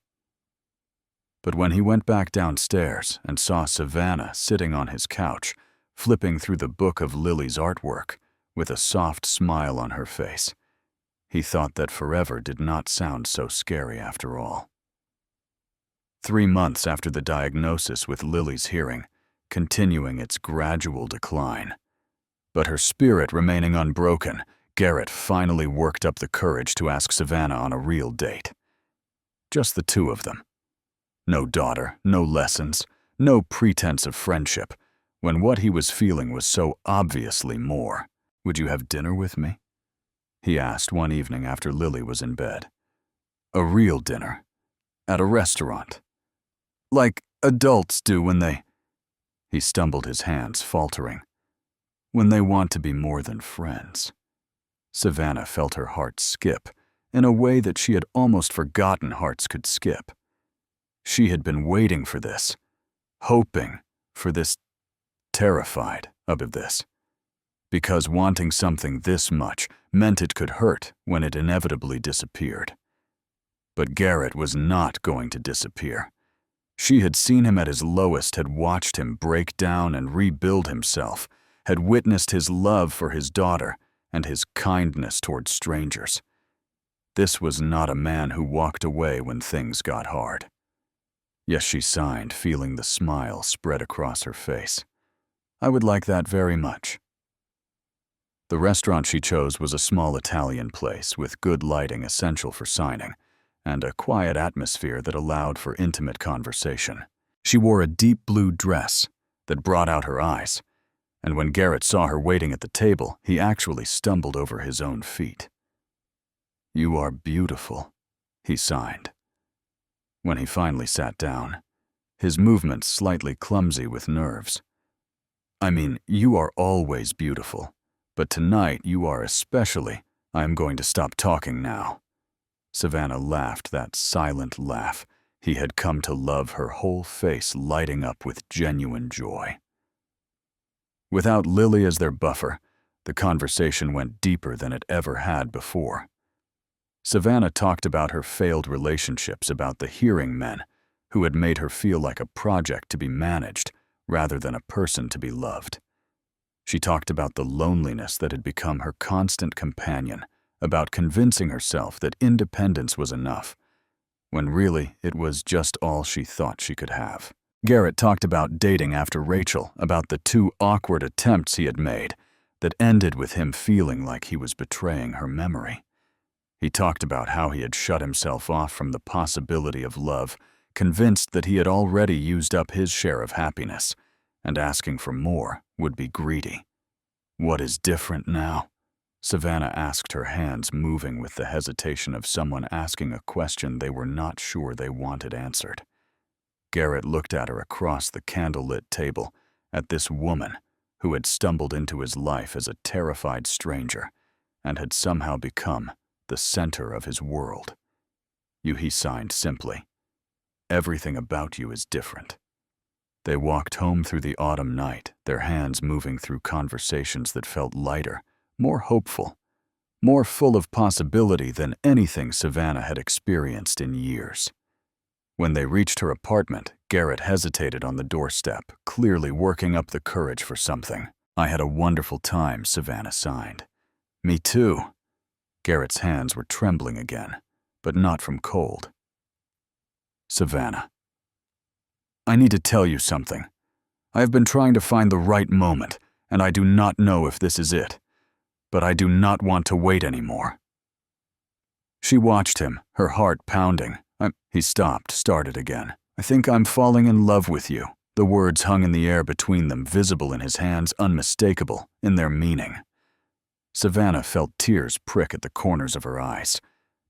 But when he went back downstairs and saw Savannah sitting on his couch, flipping through the book of Lily's artwork, with a soft smile on her face, he thought that forever did not sound so scary after all. 3 months after the diagnosis with Lily's hearing, continuing its gradual decline, but her spirit remaining unbroken, Garrett finally worked up the courage to ask Savannah on a real date. Just the two of them. No daughter, no lessons, no pretense of friendship, when what he was feeling was so obviously more. "Would you have dinner with me?" he asked one evening after Lily was in bed. "A real dinner. At a restaurant. Like adults do when they—" He stumbled, his hands faltering. "When they want to be more than friends." Savannah felt her heart skip in a way that she had almost forgotten hearts could skip. She had been waiting for this, hoping for this, terrified of this. Because wanting something this much meant it could hurt when it inevitably disappeared. But Garrett was not going to disappear. She had seen him at his lowest, had watched him break down and rebuild himself, had witnessed his love for his daughter and his kindness toward strangers. This was not a man who walked away when things got hard. Yes, she signed, feeling the smile spread across her face. "I would like that very much." The restaurant she chose was a small Italian place with good lighting essential for signing, and a quiet atmosphere that allowed for intimate conversation. She wore a deep blue dress that brought out her eyes, and when Garrett saw her waiting at the table, he actually stumbled over his own feet. "You are beautiful," he signed. When he finally sat down, his movements slightly clumsy with nerves. "I mean, you are always beautiful, but tonight you are especially—" "I am going to stop talking now." Savannah laughed that silent laugh he had come to love, her whole face lighting up with genuine joy. Without Lily as their buffer, the conversation went deeper than it ever had before. Savannah talked about her failed relationships, about the hearing men who had made her feel like a project to be managed rather than a person to be loved. She talked about the loneliness that had become her constant companion, about convincing herself that independence was enough, when really it was just all she thought she could have. Garrett talked about dating after Rachel, about the 2 awkward attempts he had made that ended with him feeling like he was betraying her memory. He talked about how he had shut himself off from the possibility of love, convinced that he had already used up his share of happiness, and asking for more would be greedy. "What is different now?" Savannah asked, her hands moving with the hesitation of someone asking a question they were not sure they wanted answered. Garrett looked at her across the candlelit table, at this woman who had stumbled into his life as a terrified stranger and had somehow become the center of his world. He signed simply. Everything about you is different. They walked home through the autumn night, their hands moving through conversations that felt lighter, more hopeful, more full of possibility than anything Savannah had experienced in years. When they reached her apartment, Garrett hesitated on the doorstep, clearly working up the courage for something. "I had a wonderful time," Savannah signed. "Me too." Garrett's hands were trembling again, but not from cold. "Savannah, I need to tell you something. I have been trying to find the right moment, and I do not know if this is it. But I do not want to wait anymore." She watched him, her heart pounding. He stopped, started again. "I think I'm falling in love with you." The words hung in the air between them, visible in his hands, unmistakable in their meaning. Savannah felt tears prick at the corners of her eyes.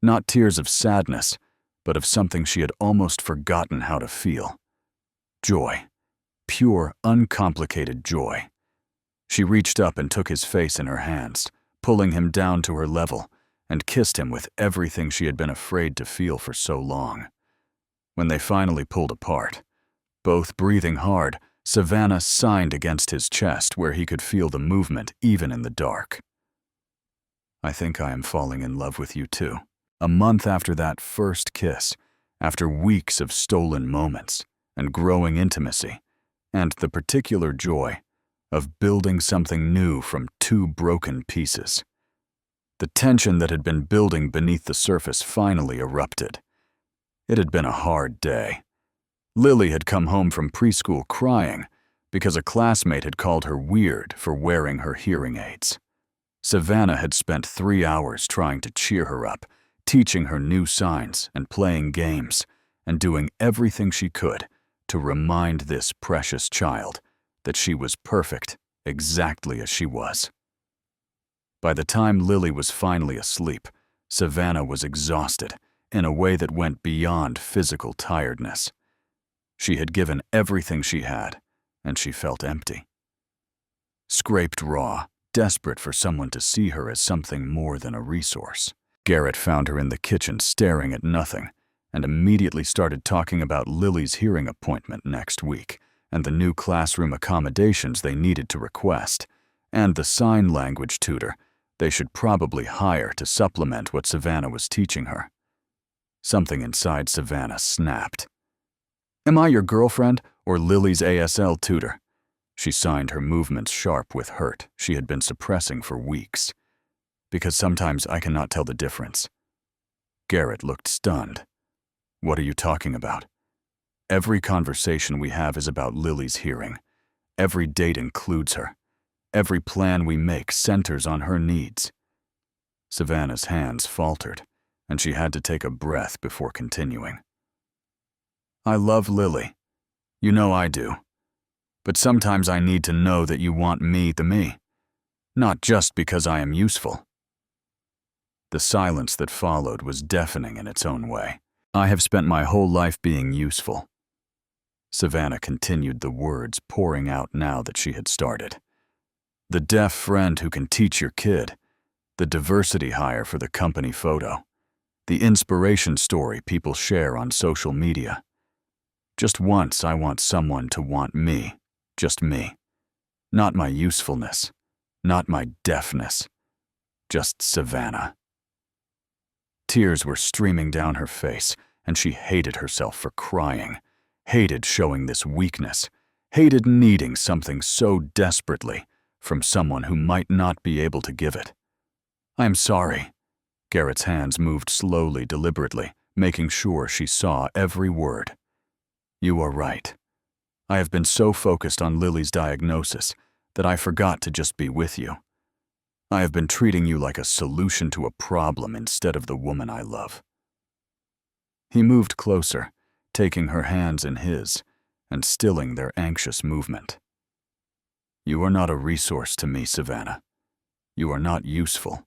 Not tears of sadness, but of something she had almost forgotten how to feel. Joy. Pure, uncomplicated joy. She reached up and took his face in her hands, pulling him down to her level, and kissed him with everything she had been afraid to feel for so long. When they finally pulled apart, both breathing hard, Savannah signed against his chest where he could feel the movement even in the dark. "I think I am falling in love with you too." A month after that first kiss, after weeks of stolen moments and growing intimacy, and the particular joy of building something new from two broken pieces, the tension that had been building beneath the surface finally erupted. It had been a hard day. Lily had come home from preschool crying because a classmate had called her weird for wearing her hearing aids. Savannah had spent 3 hours trying to cheer her up, teaching her new signs and playing games, and doing everything she could to remind this precious child that she was perfect exactly as she was. By the time Lily was finally asleep, Savannah was exhausted in a way that went beyond physical tiredness. She had given everything she had, and she felt empty. Scraped raw, desperate for someone to see her as something more than a resource. Garrett found her in the kitchen staring at nothing, and immediately started talking about Lily's hearing appointment next week, and the new classroom accommodations they needed to request, and the sign language tutor they should probably hire to supplement what Savannah was teaching her. Something inside Savannah snapped. "Am I your girlfriend or Lily's ASL tutor?" She signed, her movements sharp with hurt she had been suppressing for weeks. "Because sometimes I cannot tell the difference." Garrett looked stunned. "What are you talking about?" "Every conversation we have is about Lily's hearing. Every date includes her. Every plan we make centers on her needs." Savannah's hands faltered, and she had to take a breath before continuing. "I love Lily. You know I do. But sometimes I need to know that you want me, not just because I am useful." The silence that followed was deafening in its own way. "I have spent my whole life being useful." Savannah continued, the words pouring out now that she had started. "The deaf friend who can teach your kid, the diversity hire for the company photo, the inspiration story people share on social media. Just once I want someone to want me, just me. Not my usefulness, not my deafness, just Savannah." Tears were streaming down her face, and she hated herself for crying, hated showing this weakness, hated needing something so desperately from someone who might not be able to give it. "I'm sorry." Garrett's hands moved slowly, deliberately, making sure she saw every word. "You are right. I have been so focused on Lily's diagnosis that I forgot to just be with you. I have been treating you like a solution to a problem instead of the woman I love." He moved closer, taking her hands in his and stilling their anxious movement. "You are not a resource to me, Savannah. You are not useful.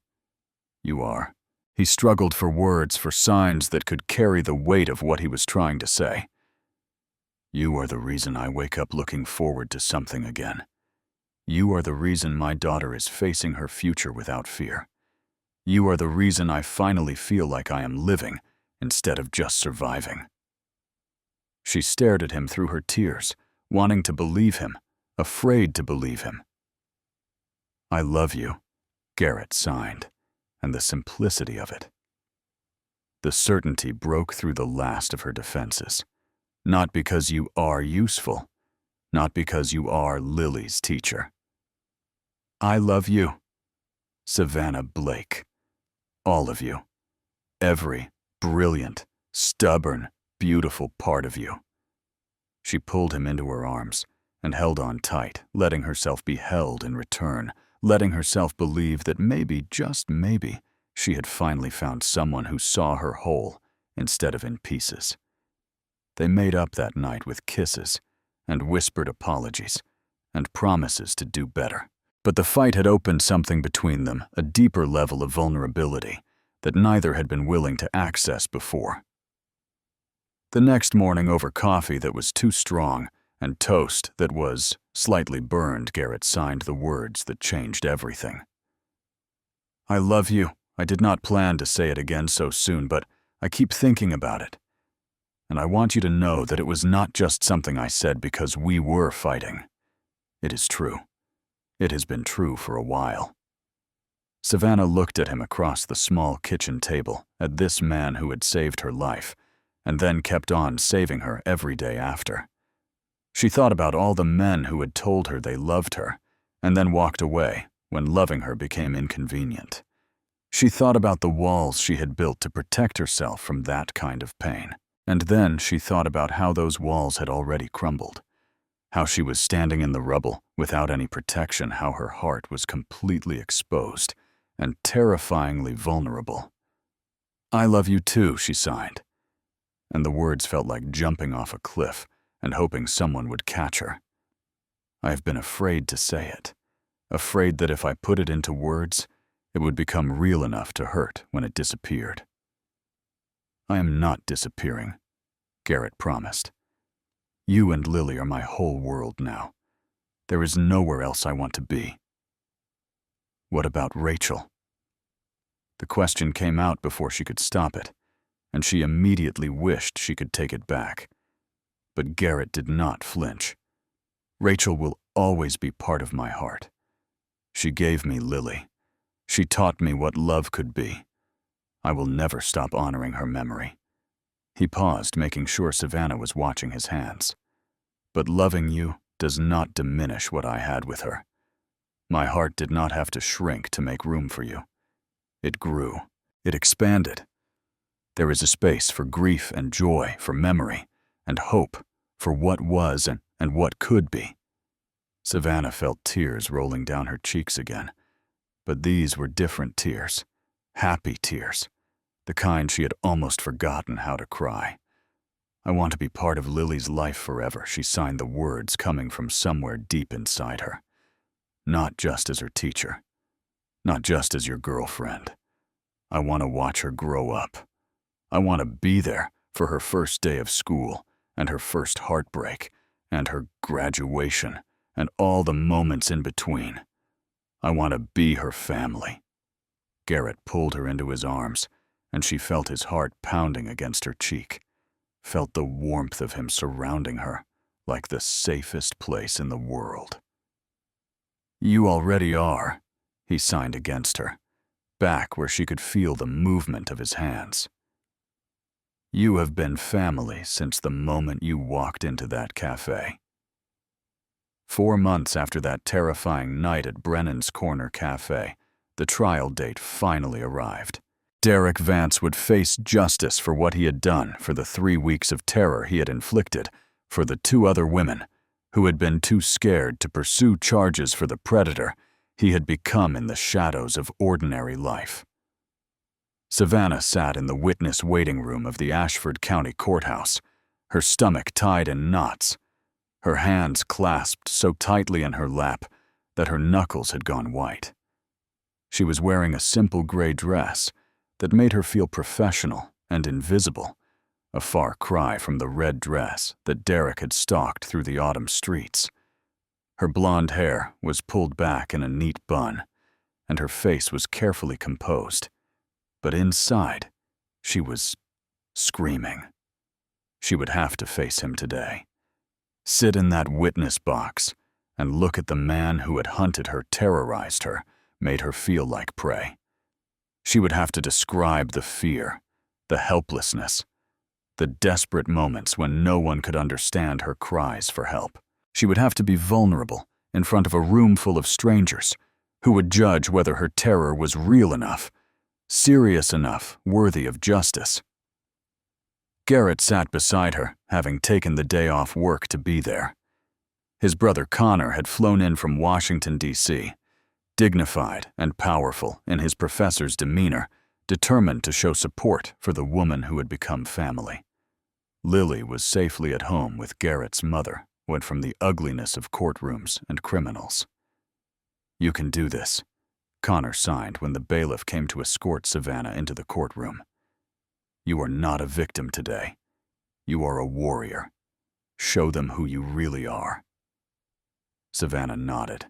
You are." He struggled for words, for signs that could carry the weight of what he was trying to say. You are the reason I wake up looking forward to something again. You are the reason my daughter is facing her future without fear. You are the reason I finally feel like I am living instead of just surviving." She stared at him through her tears, wanting to believe him, afraid to believe him. "I love you," Garrett signed, and the simplicity of it. The certainty broke through the last of her defenses. Not because you are useful, not because you are Lily's teacher. "I love you, Savannah Blake. All of you. Every brilliant, stubborn, beautiful part of you." She pulled him into her arms and held on tight, letting herself be held in return, letting herself believe that maybe, just maybe, she had finally found someone who saw her whole instead of in pieces. They made up that night with kisses and whispered apologies and promises to do better. But the fight had opened something between them, a deeper level of vulnerability that neither had been willing to access before. The next morning, over coffee that was too strong and toast that was slightly burned, Garrett signed the words that changed everything. "I love you. I did not plan to say it again so soon, but I keep thinking about it. And I want you to know that it was not just something I said because we were fighting. It is true. It has been true for a while." Savannah looked at him across the small kitchen table, at this man who had saved her life, and then kept on saving her every day after. She thought about all the men who had told her they loved her, and then walked away when loving her became inconvenient. She thought about the walls she had built to protect herself from that kind of pain. And then she thought about how those walls had already crumbled, how she was standing in the rubble without any protection, how her heart was completely exposed and terrifyingly vulnerable. "I love you too," she sighed, and the words felt like jumping off a cliff and hoping someone would catch her. "I have been afraid to say it, afraid that if I put it into words, it would become real enough to hurt when it disappeared." "I am not disappearing," Garrett promised. "You and Lily are my whole world now. There is nowhere else I want to be." "What about Rachel?" The question came out before she could stop it, and she immediately wished she could take it back. But Garrett did not flinch. "Rachel will always be part of my heart. She gave me Lily. She taught me what love could be. I will never stop honoring her memory." He paused, making sure Savannah was watching his hands. "But loving you does not diminish what I had with her. My heart did not have to shrink to make room for you. It grew. It expanded. There is a space for grief and joy, for memory and hope, for what was and what could be." Savannah felt tears rolling down her cheeks again. But these were different tears, happy tears, the kind she had almost forgotten how to cry. "I want to be part of Lily's life forever," she signed the words coming from somewhere deep inside her. "Not just as her teacher, not just as your girlfriend. I want to watch her grow up. I want to be there for her first day of school and her first heartbreak and her graduation and all the moments in between. I want to be her family." Garrett pulled her into his arms, and she felt his heart pounding against her cheek, felt the warmth of him surrounding her like the safest place in the world. "You already are," he signed against her, back where she could feel the movement of his hands. "You have been family since the moment you walked into that cafe." 4 months after that terrifying night at Brennan's Corner Cafe, the trial date finally arrived. Derek Vance would face justice for what he had done, for the 3 weeks of terror he had inflicted, for the 2 other women who had been too scared to pursue charges for the predator he had become in the shadows of ordinary life. Savannah sat in the witness waiting room of the Ashford County Courthouse, her stomach tied in knots, her hands clasped so tightly in her lap that her knuckles had gone white. She was wearing a simple gray dress that made her feel professional and invisible, a far cry from the red dress that Derek had stalked through the autumn streets. Her blonde hair was pulled back in a neat bun, and her face was carefully composed. But inside, she was screaming. She would have to face him today. Sit in that witness box and look at the man who had hunted her, terrorized her, made her feel like prey. She would have to describe the fear, the helplessness, the desperate moments when no one could understand her cries for help. She would have to be vulnerable in front of a room full of strangers who would judge whether her terror was real enough, serious enough, worthy of justice. Garrett sat beside her, having taken the day off work to be there. His brother Connor had flown in from Washington, D.C., dignified and powerful in his professor's demeanor, determined to show support for the woman who had become family. Lily was safely at home with Garrett's mother, went from the ugliness of courtrooms and criminals. "You can do this," Connor signed when the bailiff came to escort Savannah into the courtroom. "You are not a victim today. You are a warrior. Show them who you really are." Savannah nodded,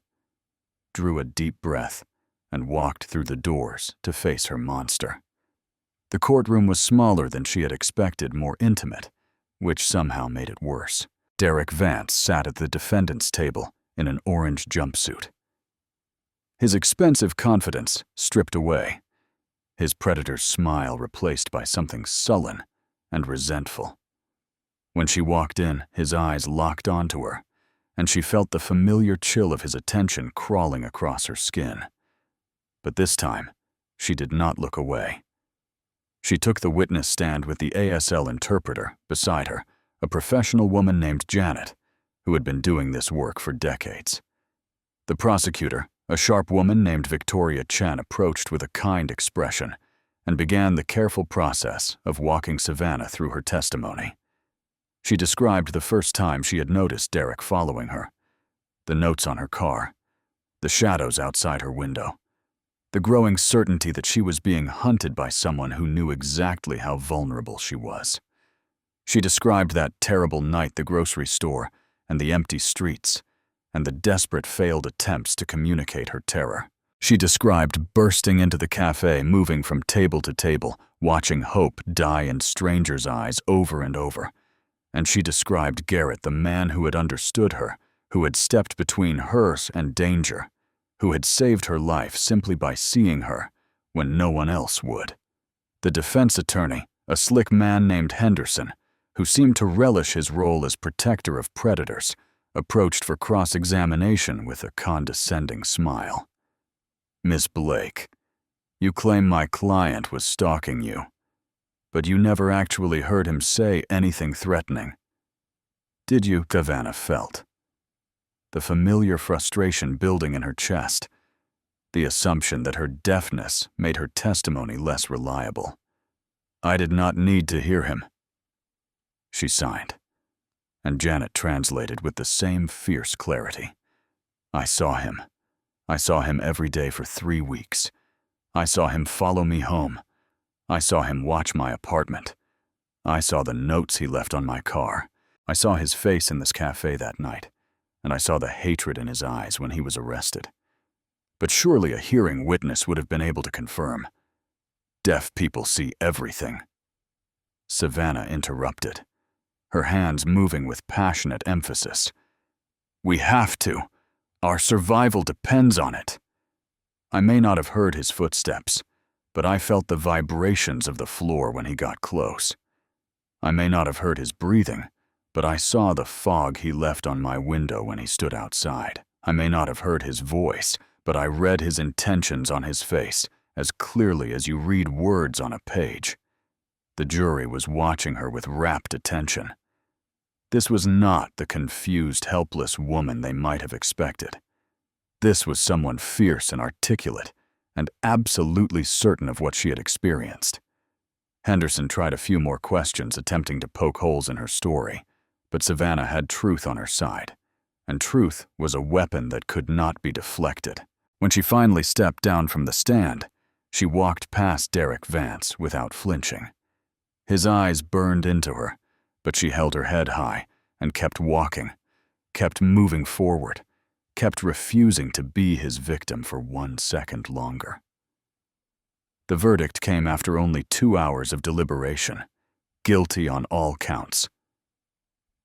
drew a deep breath, and walked through the doors to face her monster. The courtroom was smaller than she had expected, more intimate, which somehow made it worse. Derek Vance sat at the defendant's table in an orange jumpsuit. His expensive confidence stripped away, his predator's smile replaced by something sullen and resentful. When she walked in, his eyes locked onto her, and she felt the familiar chill of his attention crawling across her skin. But this time, she did not look away. She took the witness stand with the ASL interpreter beside her, a professional woman named Janet, who had been doing this work for decades. The prosecutor, a sharp woman named Victoria Chen, approached with a kind expression and began the careful process of walking Savannah through her testimony. She described the first time she had noticed Derek following her, the notes on her car, the shadows outside her window, the growing certainty that she was being hunted by someone who knew exactly how vulnerable she was. She described that terrible night, the grocery store, and the empty streets, and the desperate failed attempts to communicate her terror. She described bursting into the cafe, moving from table to table, watching hope die in strangers' eyes over and over. And she described Garrett, the man who had understood her, who had stepped between her and danger, who had saved her life simply by seeing her when no one else would. The defense attorney, a slick man named Henderson, who seemed to relish his role as protector of predators, approached for cross-examination with a condescending smile. "Miss Blake, you claim my client was stalking you, but you never actually heard him say anything threatening. Did you?" Savannah felt the familiar frustration building in her chest, the assumption that her deafness made her testimony less reliable. "I did not need to hear him," she signed, and Janet translated with the same fierce clarity. "I saw him. I saw him every day for 3 weeks. I saw him follow me home. I saw him watch my apartment. I saw the notes he left on my car. I saw his face in this cafe that night, and I saw the hatred in his eyes when he was arrested. But surely a hearing witness would have been able to confirm. Deaf people see everything." Savannah interrupted, her hands moving with passionate emphasis. "We have to. Our survival depends on it. I may not have heard his footsteps, but I felt the vibrations of the floor when he got close. I may not have heard his breathing, but I saw the fog he left on my window when he stood outside. I may not have heard his voice, but I read his intentions on his face as clearly as you read words on a page." The jury was watching her with rapt attention. This was not the confused, helpless woman they might have expected. This was someone fierce and articulate, and absolutely certain of what she had experienced. Henderson tried a few more questions, attempting to poke holes in her story, but Savannah had truth on her side, and truth was a weapon that could not be deflected. When she finally stepped down from the stand, she walked past Derek Vance without flinching. His eyes burned into her, but she held her head high and kept walking, kept moving forward, kept refusing to be his victim for 1 second longer. The verdict came after only 2 hours of deliberation, guilty on all counts.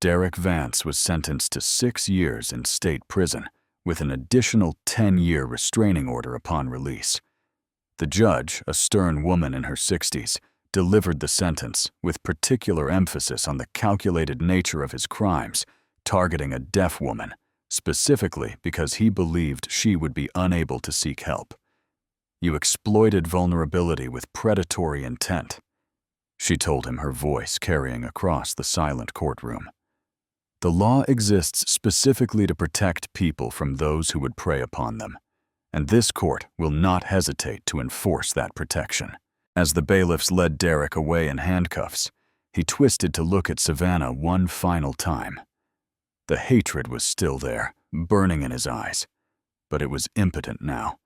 Derek Vance was sentenced to 6 years in state prison with an additional 10-year restraining order upon release. The judge, a stern woman in her 60s, delivered the sentence with particular emphasis on the calculated nature of his crimes, targeting a deaf woman, specifically because he believed she would be unable to seek help. "You exploited vulnerability with predatory intent," she told him, her voice carrying across the silent courtroom. "The law exists specifically to protect people from those who would prey upon them, and this court will not hesitate to enforce that protection." As the bailiffs led Derek away in handcuffs, he twisted to look at Savannah one final time. The hatred was still there, burning in his eyes, but it was impotent now,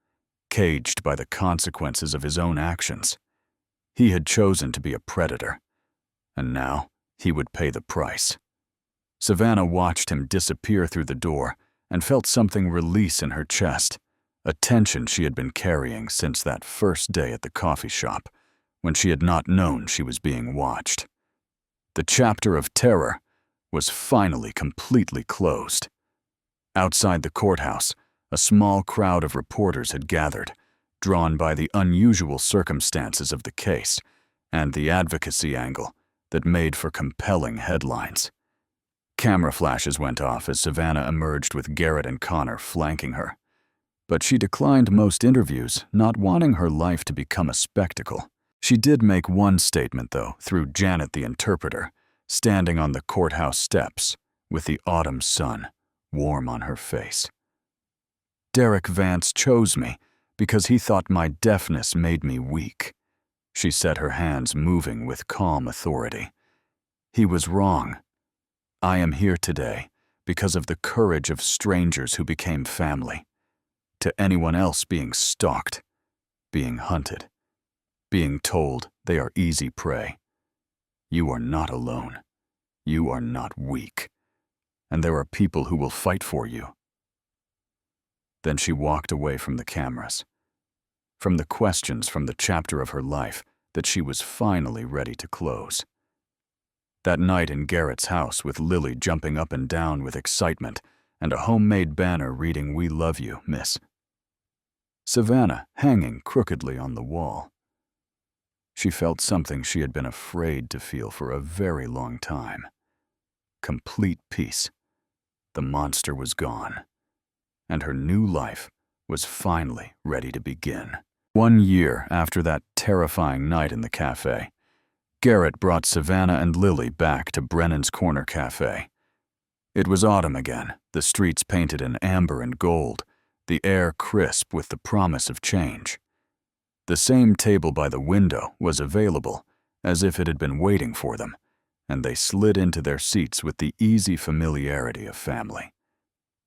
caged by the consequences of his own actions. He had chosen to be a predator, and now he would pay the price. Savannah watched him disappear through the door and felt something release in her chest, a tension she had been carrying since that first day at the coffee shop, when she had not known she was being watched. The chapter of terror was finally completely closed. Outside the courthouse, a small crowd of reporters had gathered, drawn by the unusual circumstances of the case and the advocacy angle that made for compelling headlines. Camera flashes went off as Savannah emerged with Garrett and Connor flanking her. But she declined most interviews, not wanting her life to become a spectacle. She did make one statement, though, through Janet the interpreter, standing on the courthouse steps with the autumn sun warm on her face. "Derek Vance chose me because he thought my deafness made me weak," she said, her hands moving with calm authority. "He was wrong. I am here today because of the courage of strangers who became family. To anyone else being stalked, being hunted, being told they are easy prey, you are not alone. You are not weak. And there are people who will fight for you." Then she walked away from the cameras, from the questions from the chapter of her life that she was finally ready to close. That night in Garrett's house, with Lily jumping up and down with excitement and a homemade banner reading "We love you, Miss Savannah" hanging crookedly on the wall. She felt something she had been afraid to feel for a very long time. Complete peace. The monster was gone, and her new life was finally ready to begin. 1 year after that terrifying night in the cafe, Garrett brought Savannah and Lily back to Brennan's Corner Cafe. It was autumn again, the streets painted in amber and gold, the air crisp with the promise of change. The same table by the window was available, as if it had been waiting for them, and they slid into their seats with the easy familiarity of family.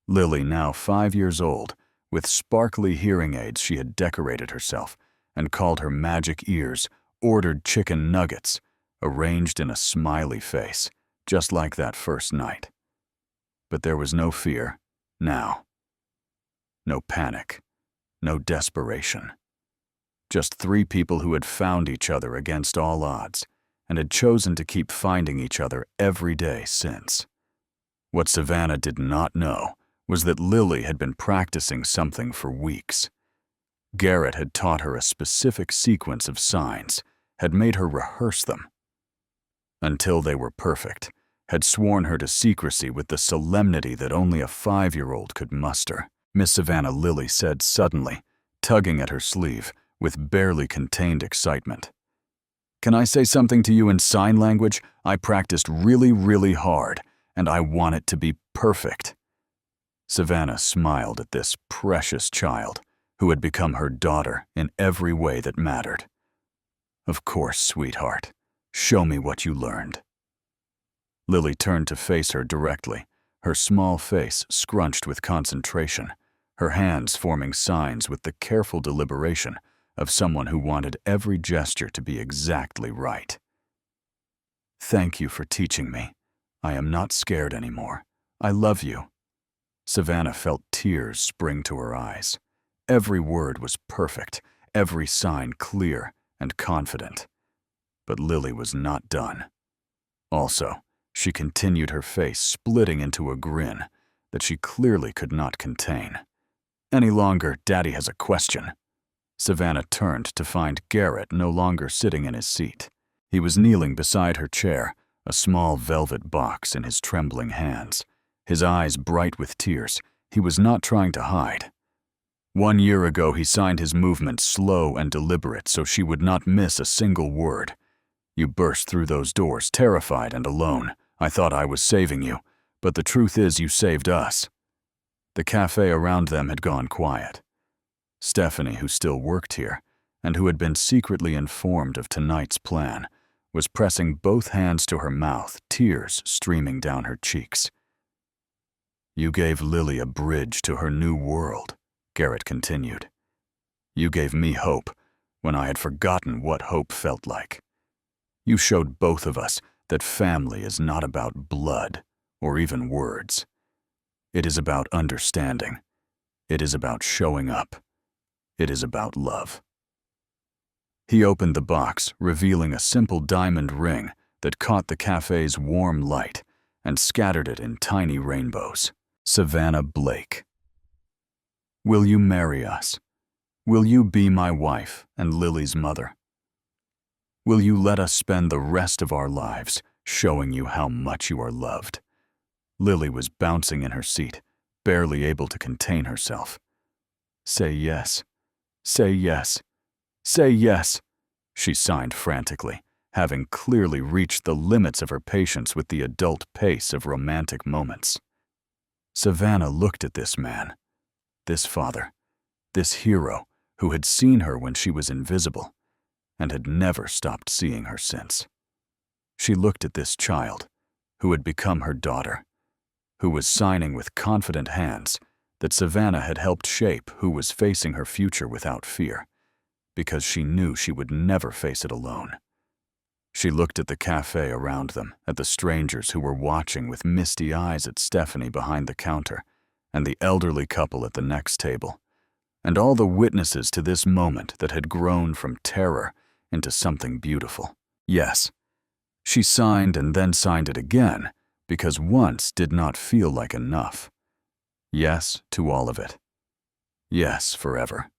Lily, now 5 years old, with sparkly hearing aids she had decorated herself and called her magic ears, ordered chicken nuggets, arranged in a smiley face, just like that first night. But there was no fear, now. No panic, no desperation. Just 3 people who had found each other against all odds and had chosen to keep finding each other every day since. What Savannah did not know was that Lily had been practicing something for weeks. Garrett had taught her a specific sequence of signs, had made her rehearse them, until they were perfect, had sworn her to secrecy with the solemnity that only a 5-year-old could muster. "Miss Savannah," Lily said suddenly, tugging at her sleeve with barely contained excitement. "Can I say something to you in sign language? I practiced really, really hard, and I want it to be perfect." Savannah smiled at this precious child, who had become her daughter in every way that mattered. "Of course, sweetheart. Show me what you learned." Lily turned to face her directly, her small face scrunched with concentration, her hands forming signs with the careful deliberation of someone who wanted every gesture to be exactly right. Thank you for teaching me. I am not scared anymore. I love you." Savannah felt tears spring to her eyes. Every word was perfect, every sign clear and confident. But Lily was not done. Also, she continued, her face splitting into a grin that she clearly could not contain. "Any longer, Daddy has a question." Savannah turned to find Garrett no longer sitting in his seat. He was kneeling beside her chair, a small velvet box in his trembling hands. His eyes bright with tears, he was not trying to hide. 1 year ago, he signed his movements slow and deliberate so she would not miss a single word. You burst through those doors, terrified and alone. I thought I was saving you, but the truth is you saved us. The cafe around them had gone quiet. Stephanie, who still worked here, and who had been secretly informed of tonight's plan, was pressing both hands to her mouth, tears streaming down her cheeks. "You gave Lily a bridge to her new world," Garrett continued. "You gave me hope when I had forgotten what hope felt like. You showed both of us that family is not about blood or even words. It is about understanding. It is about showing up. It is about love." He opened the box, revealing a simple diamond ring that caught the cafe's warm light and scattered it in tiny rainbows. "Savannah Blake. Will you marry us? Will you be my wife and Lily's mother? Will you let us spend the rest of our lives showing you how much you are loved?" Lily was bouncing in her seat, barely able to contain herself. "Say yes. Say yes. Say yes," she signed frantically, having clearly reached the limits of her patience with the adult pace of romantic moments. Savannah looked at this man, this father, this hero who had seen her when she was invisible and had never stopped seeing her since. She looked at this child who had become her daughter, who was signing with confident hands that Savannah had helped shape, who was facing her future without fear, because she knew she would never face it alone. She looked at the cafe around them, at the strangers who were watching with misty eyes at Stephanie behind the counter, and the elderly couple at the next table, and all the witnesses to this moment that had grown from terror into something beautiful. Yes, she signed and then signed it again, because once did not feel like enough. Yes to all of it. Yes, forever.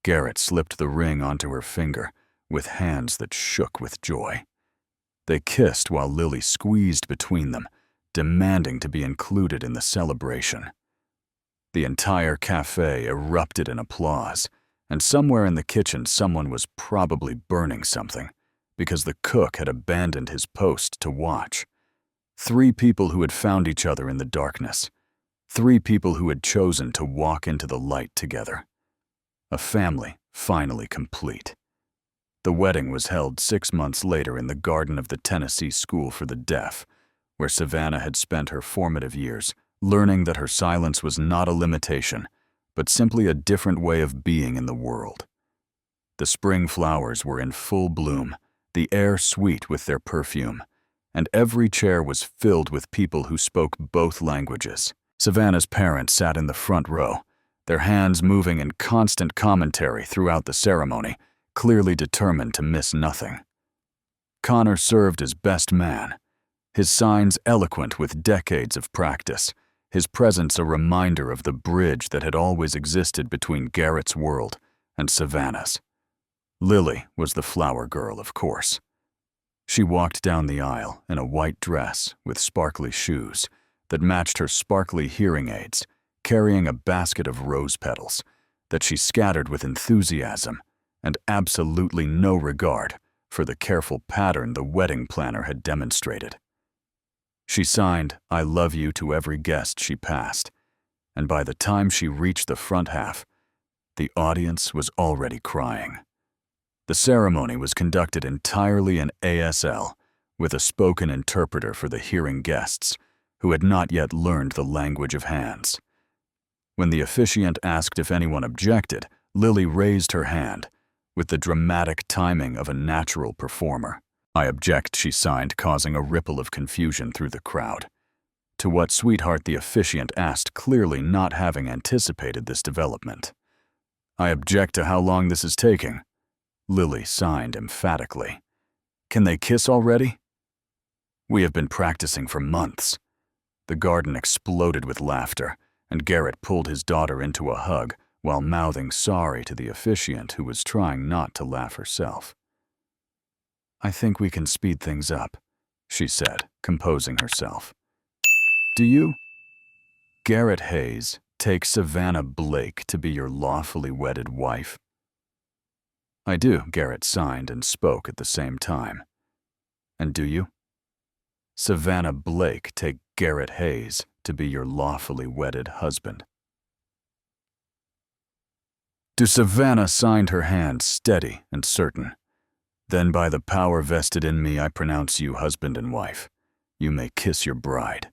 Garrett slipped the ring onto her finger with hands that shook with joy. They kissed while Lily squeezed between them, demanding to be included in the celebration. The entire cafe erupted in applause, and somewhere in the kitchen someone was probably burning something, because the cook had abandoned his post to watch. 3 people who had found each other in the darkness. 3 people who had chosen to walk into the light together. A family finally complete. The wedding was held 6 months later in the garden of the Tennessee School for the Deaf, where Savannah had spent her formative years, learning that her silence was not a limitation, but simply a different way of being in the world. The spring flowers were in full bloom, the air sweet with their perfume, and every chair was filled with people who spoke both languages. Savannah's parents sat in the front row, their hands moving in constant commentary throughout the ceremony, clearly determined to miss nothing. Connor served as best man, his signs eloquent with decades of practice, his presence a reminder of the bridge that had always existed between Garrett's world and Savannah's. Lily was the flower girl, of course. She walked down the aisle in a white dress with sparkly shoes that matched her sparkly hearing aids, carrying a basket of rose petals that she scattered with enthusiasm and absolutely no regard for the careful pattern the wedding planner had demonstrated. She signed, "I love you" to every guest she passed, and by the time she reached the front half, the audience was already crying. The ceremony was conducted entirely in ASL, with a spoken interpreter for the hearing guests, who had not yet learned the language of hands. When the officiant asked if anyone objected, Lily raised her hand, with the dramatic timing of a natural performer. "I object," she signed, causing a ripple of confusion through the crowd. To what sweetheart, the officiant asked, clearly not having anticipated this development. "I object to how long this is taking," Lily signed emphatically. "Can they kiss already?" "We have been practicing for months." The garden exploded with laughter, and Garrett pulled his daughter into a hug while mouthing sorry to the officiant who was trying not to laugh herself. "I think we can speed things up," she said, composing herself. "Do you, Garrett Hayes, take Savannah Blake to be your lawfully wedded wife?" "I do," Garrett signed and spoke at the same time. "And do you, Savannah Blake, take Garrett Hayes to be your lawfully wedded husband?" To Savannah signed her hand, steady and certain. "Then by the power vested in me, I pronounce you husband and wife. You may kiss your bride."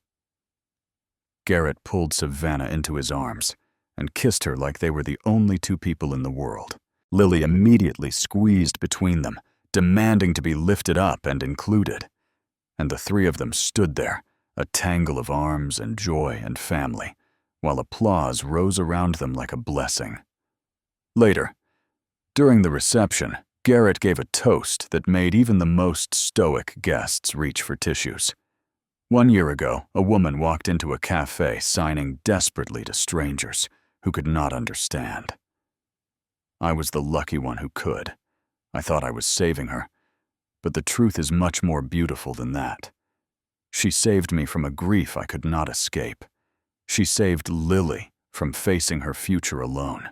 Garrett pulled Savannah into his arms and kissed her like they were the only two people in the world. Lily immediately squeezed between them, demanding to be lifted up and included. And the three of them stood there, a tangle of arms and joy and family, while applause rose around them like a blessing. Later, during the reception, Garrett gave a toast that made even the most stoic guests reach for tissues. 1 year ago, a woman walked into a cafe signing desperately to strangers who could not understand. I was the lucky one who could. I thought I was saving her, but the truth is much more beautiful than that. She saved me from a grief I could not escape. She saved Lily from facing her future alone.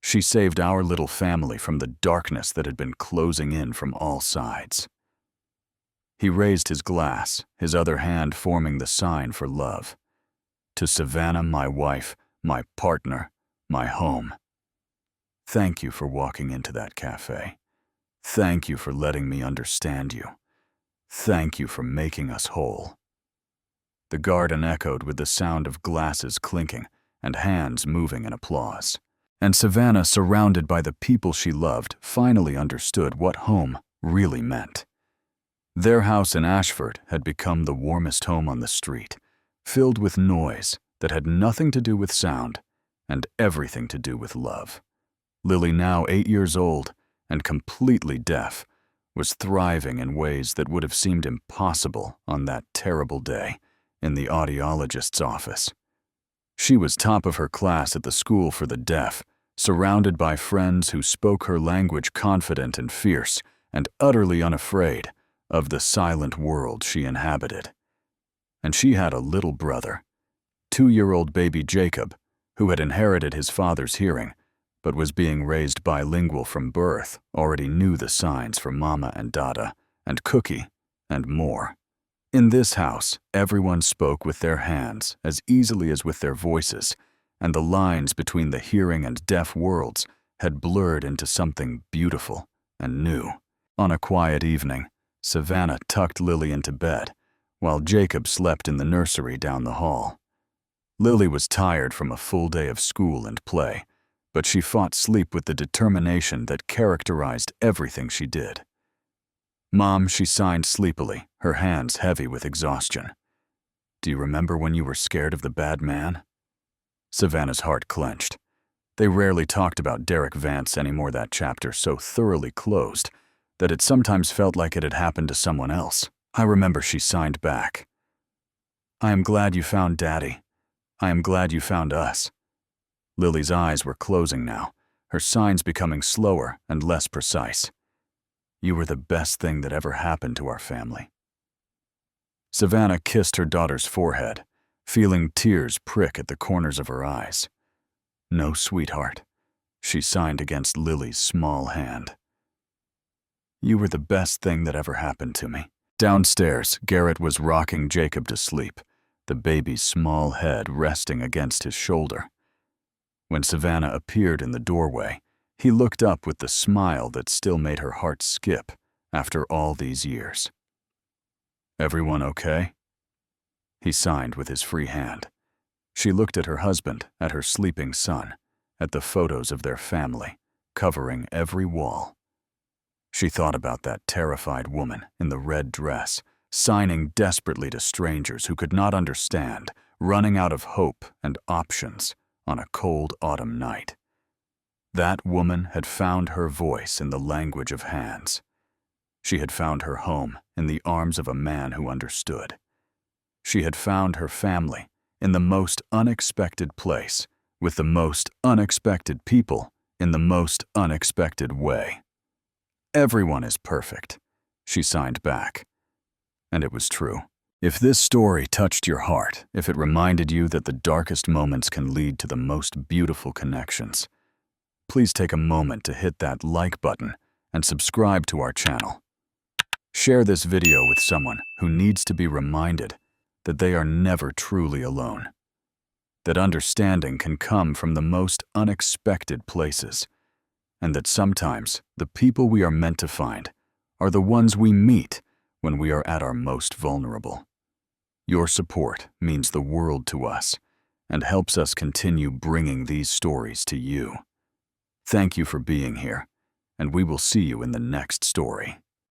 She saved our little family from the darkness that had been closing in from all sides." He raised his glass, his other hand forming the sign for love. "To Savannah, my wife, my partner, my home. Thank you for walking into that cafe. Thank you for letting me understand you. Thank you for making us whole." The garden echoed with the sound of glasses clinking and hands moving in applause. And Savannah, surrounded by the people she loved, finally understood what home really meant. Their house in Ashford had become the warmest home on the street, filled with noise that had nothing to do with sound and everything to do with love. Lily, now 8 years old and completely deaf, was thriving in ways that would have seemed impossible on that terrible day in the audiologist's office. She was top of her class at the school for the deaf, surrounded by friends who spoke her language, confident and fierce and utterly unafraid of the silent world she inhabited. And she had a little brother, 2-year-old baby Jacob, who had inherited his father's hearing, but was being raised bilingual from birth, already knew the signs for Mama and Dada, and Cookie, and more. In this house, everyone spoke with their hands as easily as with their voices, and the lines between the hearing and deaf worlds had blurred into something beautiful and new. On a quiet evening, Savannah tucked Lily into bed, while Jacob slept in the nursery down the hall. Lily was tired from a full day of school and play, but she fought sleep with the determination that characterized everything she did. "Mom," she signed sleepily, her hands heavy with exhaustion. "Do you remember when you were scared of the bad man?" Savannah's heart clenched. They rarely talked about Derek Vance anymore, that chapter so thoroughly closed that it sometimes felt like it had happened to someone else. "I remember," she signed back. "I am glad you found Daddy. I am glad you found us." Lily's eyes were closing now, her signs becoming slower and less precise. "You were the best thing that ever happened to our family." Savannah kissed her daughter's forehead, feeling tears prick at the corners of her eyes. "No, sweetheart," she signed against Lily's small hand. "You were the best thing that ever happened to me." Downstairs, Garrett was rocking Jacob to sleep, the baby's small head resting against his shoulder. When Savannah appeared in the doorway, he looked up with the smile that still made her heart skip after all these years. "Everyone okay?" He signed with his free hand. She looked at her husband, at her sleeping son, at the photos of their family, covering every wall. She thought about that terrified woman in the red dress, signing desperately to strangers who could not understand, running out of hope and options on a cold autumn night. That woman had found her voice in the language of hands. She had found her home in the arms of a man who understood. She had found her family in the most unexpected place, with the most unexpected people in the most unexpected way. "Everyone is perfect," she signed back. And it was true. If this story touched your heart, if it reminded you that the darkest moments can lead to the most beautiful connections, please take a moment to hit that like button and subscribe to our channel. Share this video with someone who needs to be reminded that they are never truly alone, that understanding can come from the most unexpected places, and that sometimes the people we are meant to find are the ones we meet when we are at our most vulnerable. Your support means the world to us and helps us continue bringing these stories to you. Thank you for being here, and we will see you in the next story.